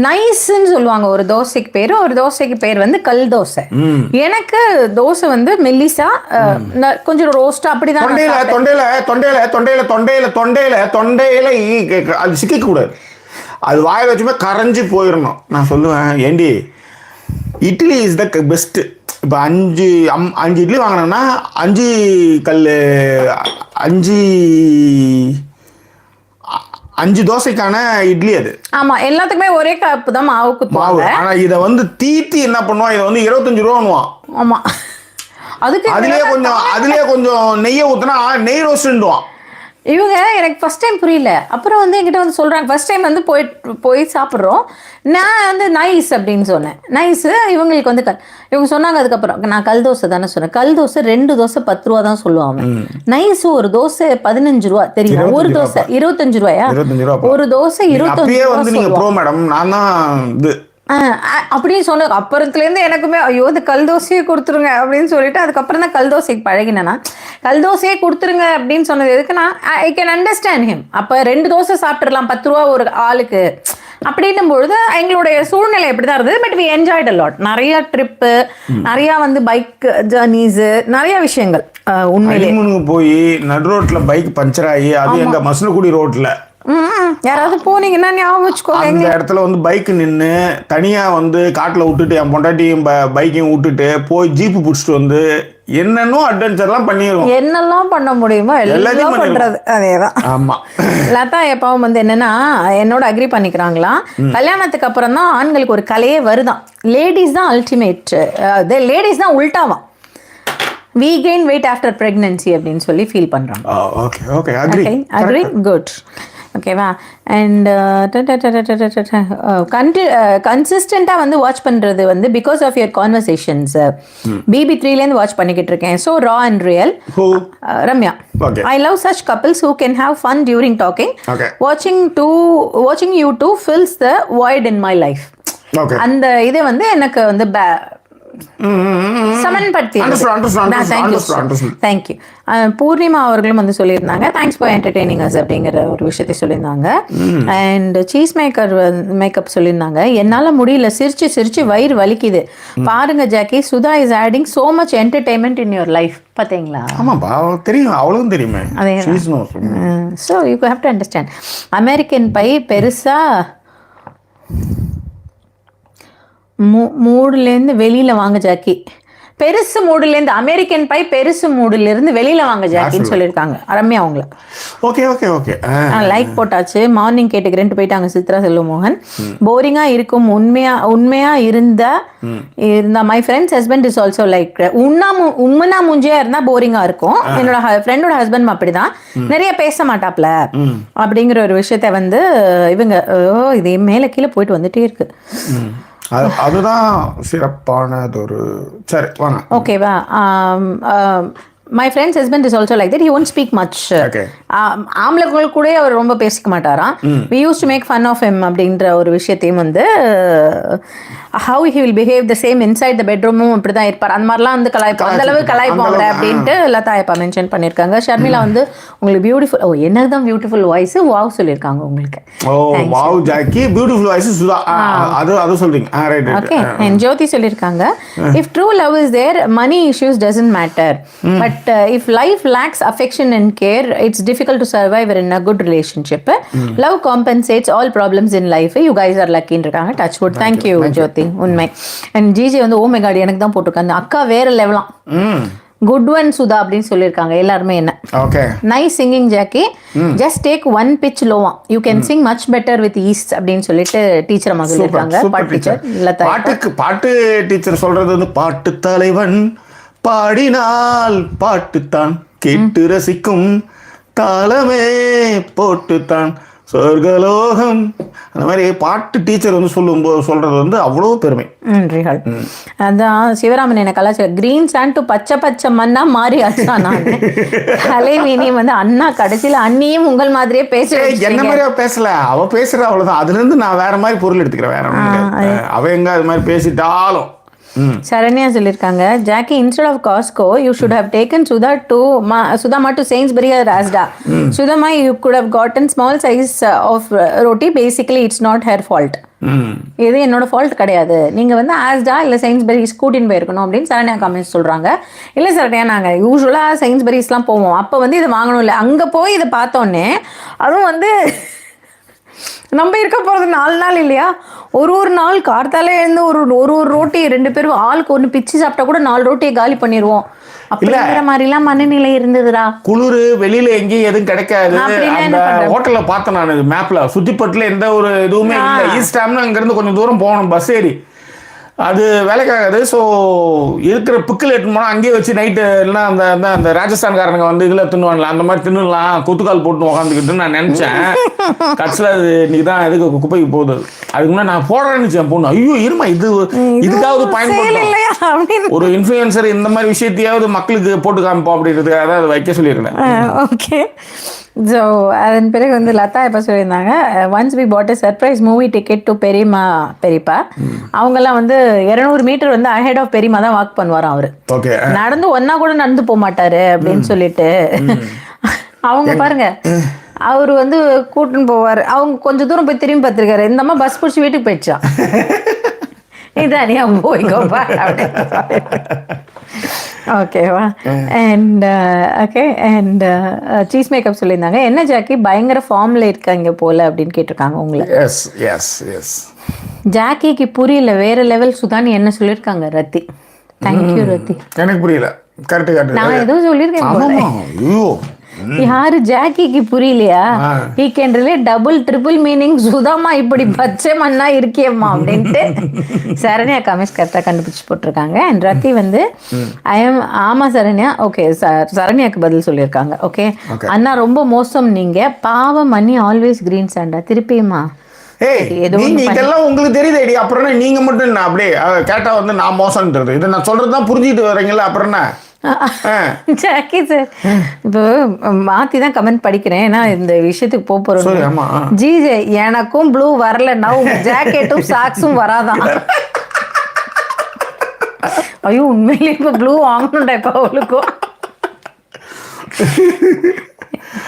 நைஸ்ன்னு சொல்லுவாங்க. ஒரு தோசைக்கு பேர் வந்து கல் தோசை. எனக்கு தோசை வந்து மெல்லிசா கொஞ்சம் ரோஸ்டா அப்படிதான்.
தொண்டையில அது சிக்க கூடாது, அது வாயை வச்சுமே கரைஞ்சி போயிடணும். நான் சொல்லுவேன், ஏண்டி இட்லி இஸ் த பெஸ்ட், இப்போ 5 இட்லி வாங்கினோம்னா 5 கல் 5 தோசைக்கான இட்லி அது.
ஆமா, எல்லாத்துக்குமே ஒரே கப்பு தான் மாவு
மாவு.
குத்துவாங்க.
ஆனா இதை வந்து தீத்தி என்ன பண்ணுவான், இதை வந்து 25 ரூபான்னுவான்.
ஆமா,
அதுலயே கொஞ்சம் நெய்யை ஊத்துனா நெய் ரோஸ்ட்ன்னுவான்.
இவங்க எனக்கு ஃபர்ஸ்ட் டைம் புரியல. அப்புறம் வந்து என்கிட்ட வந்து சொல்கிறாங்க, ஃபர்ஸ்ட் டைம் வந்து போய் சாப்பிட்றோம். நான் வந்து நைஸ் அப்படின்னு சொன்னேன். நைஸு இவங்களுக்கு வந்து இவங்க சொன்னாங்க. அதுக்கப்புறம் நான் கல் தோசை தானே சொன்னேன். கல் தோசை 2 தோசை 10 ரூபா தான் சொல்லுவாங்க. நைஸு ஒரு தோசை 15 ரூபா தெரியுமா? ஒரு தோசை 25 ரூபாயா? ஒரு தோசை 25 ரூபா
வந்து நீங்க ப்ரோ மேடம், நான் தான் இது
அப்படின்னு சொன்ன. அப்புறத்துலேருந்து எனக்குமே ஐயோ இந்த கல் தோசையே கொடுத்துருங்க அப்படின்னு சொல்லிட்டு அதுக்கப்புறம் தான் கல் தோசைக்கு பழகினேன்னா. கல் தோசையே கொடுத்துருங்க அப்படின்னு சொன்னது எதுக்குன்னா, ஐ கேன் அண்டர்ஸ்டாண்ட் ஹிம். அப்போ 2 தோசை சாப்பிட்றலாம் 10 ரூபா ஒரு ஆளுக்கு அப்படின்னும் பொழுது எங்களுடைய சூழ்நிலை எப்படி தான் இருந்தது. But we enjoyed a lot. நிறைய ட்ரிப்பு, நிறைய வந்து பைக் ஜர்னிஸு, நிறைய விஷயங்கள். உண்மையிலே
போய் நடு ரோட்ல பைக் பஞ்சர் ஆகி, அது எங்க மசனகுடி ரோட்ல
யாராவது போனீங்கன்னா ஞாபகம் வச்சுக்கோங்க.
அந்த இடத்துல வந்து பைக் நின்று தனியா வந்து காட்டுல விட்டுட்டு என் பொண்டாட்டியும் பைக்கையும் விட்டுட்டு போய் ஜீப்பு பிடிச்சிட்டு வந்து என்னென்னோ அட்வென்ச்சர்லாம் பண்ணிடுவோம்.
என்னெல்லாம் பண்ண முடியுமோ எல்லாம் பண்றது. அதேதான்.
ஆமா.
லதா எப்பவும் வந்து என்னன்னா என்னோட அக்ரி பண்ணிக்கிறாங்களாம். கல்யாணத்துக்கு அப்புறம் தான் ஆண்களுக்கு ஒரு கலையே வருதான். லேடிஸ் தான் அல்டிமேட், லேடிஸ் தான் உல்டாவாம். We gain weight after pregnancy அப்படின்னு சொல்லி ஃபீல் பண்றாங்க.
Okay agree
good. ஓகேவா? அண்ட் கன்சிஸ்டண்ட்டாக வந்து வாட்ச் பண்ணுறது வந்து பிகாஸ் ஆஃப் யுவர் கான்வர்சேஷன்ஸ். BB3லேருந்து வாட்ச் பண்ணிக்கிட்டு இருக்கேன். So raw and real. Ramya, I love such couples who can have fun during talking. வாட்சிங் you two fills the void in my life. அந்த இது வந்து எனக்கு வந்து தேங்க்யூ. பூர்ணிமா அவர்களும் வந்து சொல்லியிருந்தாங்க, தேங்க்ஸ் ஃபார் என்டர்டெய்னிங் அஸ் அப்படிங்கிற ஒரு விஷயத்தை சொல்லியிருந்தாங்க. அண்ட் சீஸ் மேக்கப் சொல்லியிருந்தாங்க, என்னால் முடியல, சிரிச்சு சிரிச்சு வயிறு வலிக்குது. பாருங்க Jackie, Sudha is adding so much entertainment in your life. பார்த்தீங்களா?
ஆமாப்பா, தெரியும், அவளுக்கும் தெரியுமே.
அதே. So you have to understand. American பை பெருசா மூடுலேருந்து வெளியில் வாங்க ஜாக்கி. பெருசு மூடுலேருந்து அமெரிக்கன் பை பெருசு மூடுலேருந்து வெளியில் வாங்க ஜாக்கின்னு சொல்லியிருக்காங்க ரம்யா அவங்கள.
ஓகே.
லைக் போட்டாச்சு. மார்னிங் கேட்டுக்கிறேன்ட்டு போயிட்டாங்க சித்ரா செல்வமோகன். போரிங்காக இருக்கும், உண்மையா இருந்தா my friend's husband is also like உண்மைனா மூஞ்சியா இருந்தா போரிங்கா இருக்கும். என்னோட ஃப்ரெண்டோட ஹஸ்பண்ட் அப்படிதான், நிறைய பேச மாட்டாப்ல அப்படிங்கிற ஒரு விஷயத்த வந்து இவங்க இதே மேலே கீழே போயிட்டு வந்துட்டே இருக்கு.
அதுதான் சிறப்பானது ஒரு. சரி வாங்க.
ஓகேவா? My friend's husband is also like that. He won't speak much. ஆம்பளைகள் கூட அவர் ரொம்ப பேசிக்க மாட்டாராம். We use to make fun of him அப்படின்ற ஒரு விஷயத்தையும் வந்து how he will behave the same inside the bedroom இப்படி தான் இருப்பார். அந்த மாதிரிலாம் வந்து கலாய்ப்போம், அந்த அளவு கலாய்ப்போம் அப்படின்ட்டு லதா எப்பா மென்ஷன் பண்ணியிருக்காங்க. ஷர்மிளா வந்து உங்களுக்கு பியூட்டிஃபுல், என்னதான் பியூட்டிஃபுல் வாய்ஸ் வாவ் சொல்லியிருக்காங்க உங்களுக்கு.
Wow Jackie, beautiful voice Sudha, அது சொல்றீங்க.
ஓகே. அண்ட் ஜோதி சொல்லியிருக்காங்க, if true love is there, money issues doesn't matter, but if life lacks affection and care, it's difficult to survive in a good relationship. Love compensates all problems in life. You guys are lucky இருக்காங்க. Touch wood. Thank you Jothi. உண்மை. And GG வந்து oh my God எனக்கு தான் போட்டிருக்காங்க, அக்கா வேற லெவலாம், good one Sudha அப்படின்னு சொல்லியிருக்காங்க எல்லாருமே. என்ன nice singing Jackie, just take one pitch lower, you can sing much better with ease அப்படின்னு சொல்லிட்டு டீச்சர் அம்மா சொல்லியிருக்காங்க. பாட்டு டீச்சர்,
பாட்டு டீச்சர் சொல்றது வந்து, பாட்டு தலைவன் பாடினால் பாட்டுத்தான் கேட்டு ரசிக்கும் தாளமே போட்டுத்தான் சொர்க்கலோகம். அந்த மாதிரி பாட்டு டீச்சர் வந்து சொல்றது வந்து அவ்வளோ பெருமை.
நன்றிகள். அதான் சிவராமன் என்ன கலாச்சார கிரீன் சாண்ட் டு பச்சை மண்ணா மாறி ஆச்சா. நான் கலைவீனி வந்து அண்ணா கடைசியில் அண்ணியும் உங்கள் மாதிரியே
என்ன மாதிரியா பேசல, அவ பேசுற அவ்வளவுதான். அதுல இருந்து நான் வேற மாதிரி பொருள் எடுத்துக்கிறேன். வேற அவ எங்க அது மாதிரி பேசிட்டாலும்.
சரண்யா சொல்லியிருக்காங்க, Jackie instead of Costco you should have taken சுதாமா டு சேயின்ஸ்பரி ஆர் ராஸ்டா. சுதாமா you could have gotten small size of roti. Basically it's not her fault. இது என்னோட ஃபால்ட் கிடையாது. நீங்கள் வந்து ஆஸ்டா இல்லை சைன்ஸ்பெரி ஸ்கூட்டின்னு போயிருக்கணும் அப்படின்னு சரண்யா காமெண்ட்ஸ் சொல்கிறாங்க. இல்லை சரண்யா, நாங்கள் யூஸ்வலாக சைன்ஸ்பெரிஸ்லாம் போவோம், அப்போ வந்து இதை வாங்கணும் இல்லை, அங்கே போய் இதை பார்த்தோன்னே அதுவும் வந்து நம்ம இருக்க போகிறது 4 நாள் இல்லையா, ஒரு நாள் கார்த்தாலே எழுந்து ஒரு ரோட்டி 2 பேரும் ஆளுக்கு ஒன்று பிச்சு சாப்பிட்டா கூட 4 ரோட்டியை காலி பண்ணிடுவோம். அப்படிங்கிற மாதிரிலாம் மனநிலை இருந்ததுடா.
குளிர் வெளியில எங்கேயும் எதுவும் கிடைக்காது. அந்த ஹோட்டல்ல பார்த்தேன் நான் மேப்ல, சுத்திப்பட்டுல எந்த ஒரு இதுவுமே இல்லை. ஈஸ்ட் டேம்னு அங்கிருந்து கொஞ்சம் தூரம் போகணும் பஸ் ஏறி, அது வேலைக்காகாது. ஸோ இருக்கிற பிக்கில் எட்டுன்னு போனால் அங்கேயே வச்சு நைட்டு இல்லைன்னா அந்த அந்த ராஜஸ்தான்காரனுங்க வந்து இதில் தின்னுவாங்களா அந்த மாதிரி தின்னுலாம் குத்துக்கால் போட்டு உட்காந்துக்கிட்டு நான் நினச்சேன். கட்சியில் அது இன்னைக்கு தான் எதுக்கு குப்பைக்கு போகுது. அதுக்கு முன்னாடி நான் போடுறேன்னு பொண்ணு, ஐயோ இருமா இதுக்காவது பயன்படுத்தும், ஒரு இன்ஃப்ளூயன்சர் இந்த மாதிரி விஷயத்தையாவது மக்களுக்கு போட்டு காமிப்போம் அப்படின்றதுக்காக தான் அதை வைக்க சொல்லியிருக்கேன்.
ஓகே. ஸோ அதன் பிறகு வந்து லதா எப்போ சொல்லியிருந்தாங்க, once we bought a surprise movie ticket to பெரியப்பா. அவங்கெல்லாம் வந்து 200 மீட்டர் வந்து அஹெட் ஆஃப் பெரியமா தான் வாக் பண்ணுவாராம் அவரு. நடந்து ஒன்னா கூட நடந்து போக மாட்டாரு அப்படின்னு சொல்லிட்டு அவங்க பாருங்க, அவர் வந்து கூட்டுன்னு போவார். அவங்க கொஞ்சம் தூரம் போய் திரும்பி பார்த்துருக்காரு, இந்த அம்மா பஸ் பிடிச்சி வீட்டுக்கு போயிடுச்சான். இதான் நீ போய்க்கோப்பா அப்படின்னு. ஓகேவா. And okay. And she's makeup சொல்லியிருந்தாங்க, என்ன ஜாக்கி பயங்கர ஃபார்மில் இருக்காங்க போல அப்படின்னு கேட்டிருக்காங்க உங்களை.
S S S.
ஜாக்கிக்கு புரியல, வேற லெவல் சுதானி என்ன சொல்லியிருக்காங்க ரத்தி. தேங்க்யூ ரத்தி.
எனக்கு புரியல. கரெக்ட்.
நான் ஏதோ சொல்லியிருக்கேன். யாரு ஜாக்கிக்கு புரியலையா? he can relate double triple meaning. Sudama இப்படி பச்சை மண்ணா இருக்கியம்மா அப்படின்ட்டு சரண்யா காமிஸ் கரெக்டாக கண்டுபிடிச்சு போட்டிருக்காங்க. அண்ட் ரத்தி வந்து ஆமா சரண்யா. ஓகே, சரண்யாக்கு பதில் சொல்லியிருக்காங்க. ஓகே, அண்ணா ரொம்ப மோசம் நீங்க, பாவம் மணி ஆல்வேஸ் கிரீன் சாண்டா. திருப்பியுமா
இதெல்லாம் உங்களுக்கு தெரியுது, அப்புறம் நீங்க மட்டும் என்ன அப்படியே கேட்டா வந்து நான் மோசம்ன்றது, இதை நான் சொல்றதுதான் புரிஞ்சுட்டு வரீங்களா? அப்புறம் என்ன
ஜாக்கி சார் இப்போ மாத்தி தான் கமெண்ட் படிக்கிறேன், ஏன்னா இந்த விஷயத்துக்கு போறோம். ஜிஜே எனக்கும் ப்ளூ வரலன்னா உங்க ஜாக்கெட்டும் சாக்ஸும் வராதான். ஐயோ உண்மையிலேயே இப்போ ப்ளூ வாங்கணும்டா இப்போ அவளுக்கும்.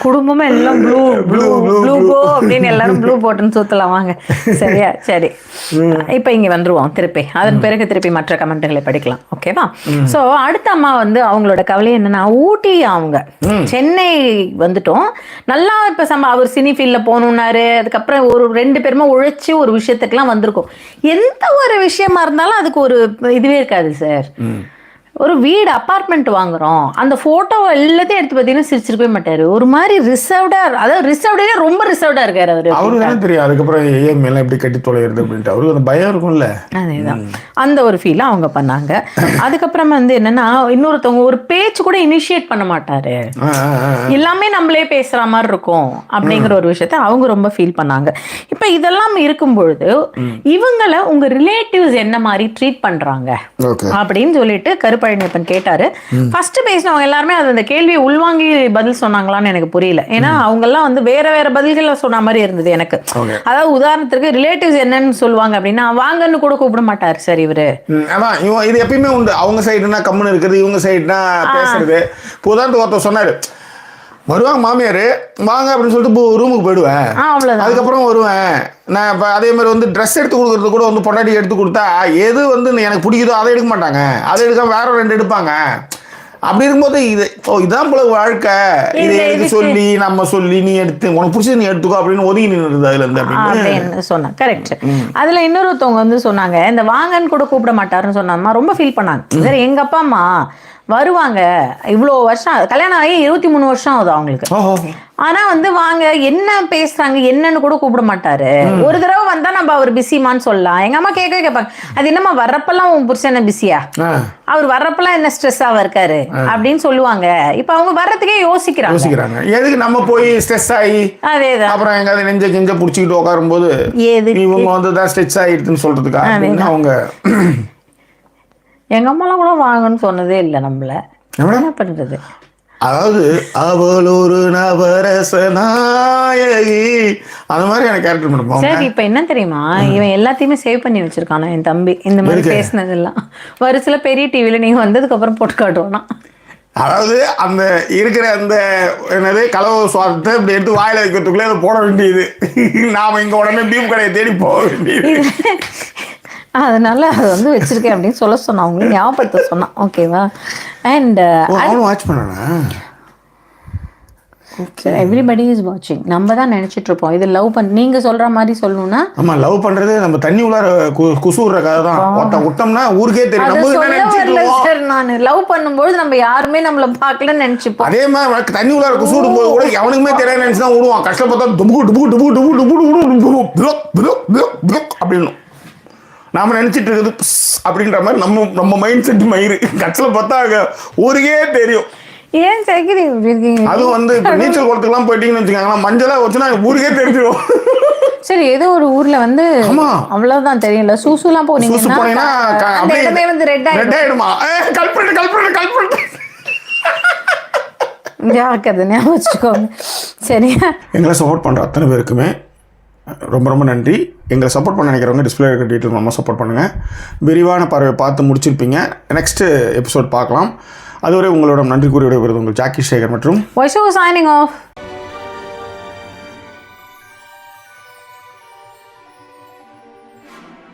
குடும்பமா எல்லாம் ப்ளூ ப்ளூ ப்ளூ போ அப்படின்னு எல்லாரும் ப்ளூ போட்டுன்னு சுத்தலாம் வாங்க. சரியா? சரி, இப்போ இங்கே வந்துருவோம் திருப்பி. அதன் பிறகு திருப்பி மற்ற கமெண்ட்டுகளை படிக்கலாம். ஓகேவா? ஸோ அடுத்த அம்மா வந்து அவங்களோட கவலை என்னன்னா, ஊட்டி அவங்க சென்னை வந்துட்டோம் நல்லா. இப்போ அவர் சினி ஃபீல்டில் போகணுன்னாரு. அதுக்கப்புறம் ஒரு 2 பேருமா உழைச்சி ஒரு விஷயத்துக்கெல்லாம் வந்திருக்கோம். எந்த ஒரு விஷயமா இருந்தாலும் அதுக்கு ஒரு இதுவே இருக்காது சார். ஒரு வீடு அப்பார்ட்மெண்ட் வாங்குறோம், அந்த ஃபோட்டோ எல்லாத்தையும் எடுத்து பார்த்தீங்கன்னா சிரிச்சிருக்கவே மாட்டாரு. ஒரு மாதிரி ரிசர்வ்டா, அதாவது ரிசர்வ்டே ரொம்ப ரிசர்வ்டா இருக்காரு அவரு. அவருக்கு தான் தெரியும் அதுக்கப்புறம் ஏஎம் எப்படி கட்டி தொலைகிறது அப்படின்ட்டு அவருக்கு அந்த பயம் இருக்கும்ல. அதேதான், அந்த ஒரு ஃபீல் அவங்க பண்ணாங்க. அதுக்கப்புறம் வந்து என்னன்னா, இன்னொருத்தவங்க ஒரு பேச்சு கூட இனிஷியேட் பண்ண மாட்டாரு, எல்லாமே நம்மளே பேசுற மாதிரி இருக்கும் அப்படிங்கிற ஒரு விஷயத்த அவங்க ரொம்ப ஃபீல் பண்ணாங்க. இப்போ இதெல்லாம் இருக்கும் பொழுது இவங்களை உங்க ரிலேட்டிவ்ஸ் என்ன மாதிரி ட்ரீட் பண்றாங்க அப்படின்னு சொல்லிட்டு கருப்பழனியப்பன் கேட்டாரு. ஃபர்ஸ்ட் பேசினவங்க எல்லாருமே அது அந்த கேள்வியை உள்வாங்கி பதில் சொன்னாங்களான்னு எனக்கு புரியல. ஏன்னா அவங்க எல்லாம் வந்து வேற வேற பதில்களை சொன்ன மாதிரி இருந்தது எனக்கு. அதாவது உதாரணத்துக்கு ரிலேட்டிவ்ஸ் என்னன்னு சொல்லுவாங்க அப்படின்னா, வாங்கன்னு கூட கூப்பிட மாட்டாரு சார் இவரு.
அதான் இது எப்பயுமே உண்டு. அவங்க சைடுனா கம்முன்னு இருக்கிறது, இவங்க சைடுனா பேசுறது. உதாரணத்துக்கு ஒருத்தர் சொன்னாரு, வருவாங்க மாமியார் வாங்க அப்படின்னு சொல்லிட்டு ரூமுக்கு போயிடுவேன், அதுக்கப்புறம் வருவேன். நான் இப்போ அதே மாதிரி வந்து ட்ரெஸ் எடுத்து கொடுக்குறது கூட வந்து பொண்டாட்டி எடுத்து கொடுத்தா எது வந்து எனக்கு பிடிக்குதோ அதை எடுக்க மாட்டாங்க, அதை எடுக்காம வேற 2 எடுப்பாங்க. அப்படி இருக்கும்போது இதான் போல வாழ்க்கை, இதை சொல்லி நம்ம சொல்லி நீ எடுத்து உனக்கு பிடிச்சது நீ எடுத்துக்கோ அப்படின்னு ஒதுங்கி நின்றுது அதுல இருந்து அப்படின்னு
சொன்னாங்க. கரெக்ட். அதுல இன்னொருத்தவங்க வந்து சொன்னாங்க, இந்த வாங்கன்னு கூட கூப்பிட மாட்டாருன்னு சொன்னாமா, ரொம்ப ஃபீல் பண்ணாங்க. சரி, எங்க அப்பா அம்மா வருவாங்க, இவ்வளோ வருஷம் கல்யாணம் ஆகி 23 வருஷம் ஆகுது அவங்களுக்கு. ஆனா வந்து வாங்க என்ன பேசுறாங்க என்னன்னு கூட கூப்பிட மாட்டாரு. ஒரு தடவை வந்தா நம்ம அவர் பிஸிமான்னு சொல்லலாம். எங்க அம்மா கேட்பாங்க, அது என்னம்மா வர்றப்பெல்லாம் உன் புருஷன் என்ன பிஸியா, அவர் வர்றப்பெல்லாம் என்ன ஸ்ட்ரெஸ்ஸாவா இருக்காரு அப்படின்னு சொல்லுவாங்க. இப்ப அவங்க வர்றதுக்கே யோசிக்கிறாங்க,
எதுக்கு நம்ம போய் ஸ்ட்ரெஸ் ஆகி அதேதான் அப்புறம் எங்காவது நெஞ்ச புடிச்சுக்கிட்டு உட்காரும் போது இவங்க வந்துதான் ஸ்ட்ரெஸ் ஆகிடுதுன்னு சொல்றதுக்காக அவங்க.
எங்க அம்மாலாம் கூட வாங்கன்னு சொன்னதே இல்லை நம்மள. என்ன பண்றது?
அதாவது அவள் ஒரு நவரச நாயகி அந்த மாதிரி எனக்கு கேரக்டர் பண்ணுவோம்.
சரி, இப்ப என்ன தெரியுமா, இவன் எல்லாத்தையுமே சேவ் பண்ணி வச்சிருக்கானா என் தம்பி. இந்த மாதிரி பேசினதெல்லாம் ஒரு சில பெரிய டிவில நீங்க வந்ததுக்கு அப்புறம் போட்டு காட்டுவோம்னா,
அதாவது அந்த இருக்கிற அந்த என்னது கலவு சுவாதத்தை இப்படி எடுத்து வாயில வைக்கிறதுக்குள்ளே அதை போட வேண்டியது. நாம இங்க உடனே பீஃப் கடையை தேடி போக வேண்டியது.
அதனால அது வந்து வச்சிருக்கேன் அப்படின்னு சொல்ல சொன்னா, அவங்களுக்கு ஞாபகப்படுத்த சொன்னான். ஓகேவா? அண்ட்
வாட்ச் பண்ணா
எவ்ரிபடி இஸ் வாட்சிங். நம்ம தான் நினைச்சிட்டு இருப்போம் இது லவ் நீங்க சொல்ற மாதிரி சொல்லணும்னா
ஆமாம், லவ் பண்ணுறது நம்ம தண்ணி உள்ளார குசுற கதை தான். ஒருத்தன் விட்டோம்னா ஊருக்கே தெரியும். நம்ம என்ன நினைச்சிட்டு இருக்கோம்?
சார் நான் லவ் பண்ணும்போது நம்ம யாருமே நம்மள பார்க்கலன்னு நினைச்சுப்போம்.
அதே மாதிரி தண்ணி உள்ளார குசுடும் போது கூட எவனுக்குமே தெரியாது நினைச்சு தான் விடுவான். கஷ்டப்பட்டா டுபுக்கு டுபுக்கு டுபுக்கு டுபுக்கு டுபுக்கு டுபுக்கு அப்படின்னு நாம நினைச்சிட்டு இருக்குது அப்படின்ற மாதிரி நம்ம மைண்ட் செட் மயிறு. கட்சியில் பார்த்தா ஊருக்கே தெரியும்.
ஏன் சைக்கிள் இப்படி இருக்கீங்க?
அதுவும் வந்து இப்போ நீச்சல் குளத்துக்குலாம் போயிட்டீங்கன்னு வச்சுக்கோங்களேன், மஞ்சளாக வச்சுன்னா ஊருக்கே தெரிஞ்சிடும்.
சரி, ஏதோ ஒரு ஊர்ல வந்து அவ்வளவுதான் தெரியல, சூசுலாம் போனீங்கன்னா அந்த இடமே வந்து ரெட்
ஆயிடுமா? கல்பிரட்
ஜாக்கிரதை ஞாபகம் வச்சுக்கோங்க. சரியா?
எங்களை சப்போர்ட் பண்ணுற அத்தனை பேருக்குமே ரொம்ப ரொம்ப நன்றி. எங்களை சப்போர்ட் பண்ண நினைக்கிறவங்க டிஸ்பிளே இருக்க டீட்டெயில் நம்ம சப்போர்ட் பண்ணுங்கள். விரிவான பார்வை பார்த்து முடிச்சிருப்பீங்க. நெக்ஸ்ட்டு எபிசோட் பார்க்கலாம். அதுவரை உங்களோட நன்றி கூறி விடைபெறுவது உங்கள் ஜாக்கி சேகர் மற்றும்
வாய்ஸ் ஓவர் சைனிங் ஆஃப்.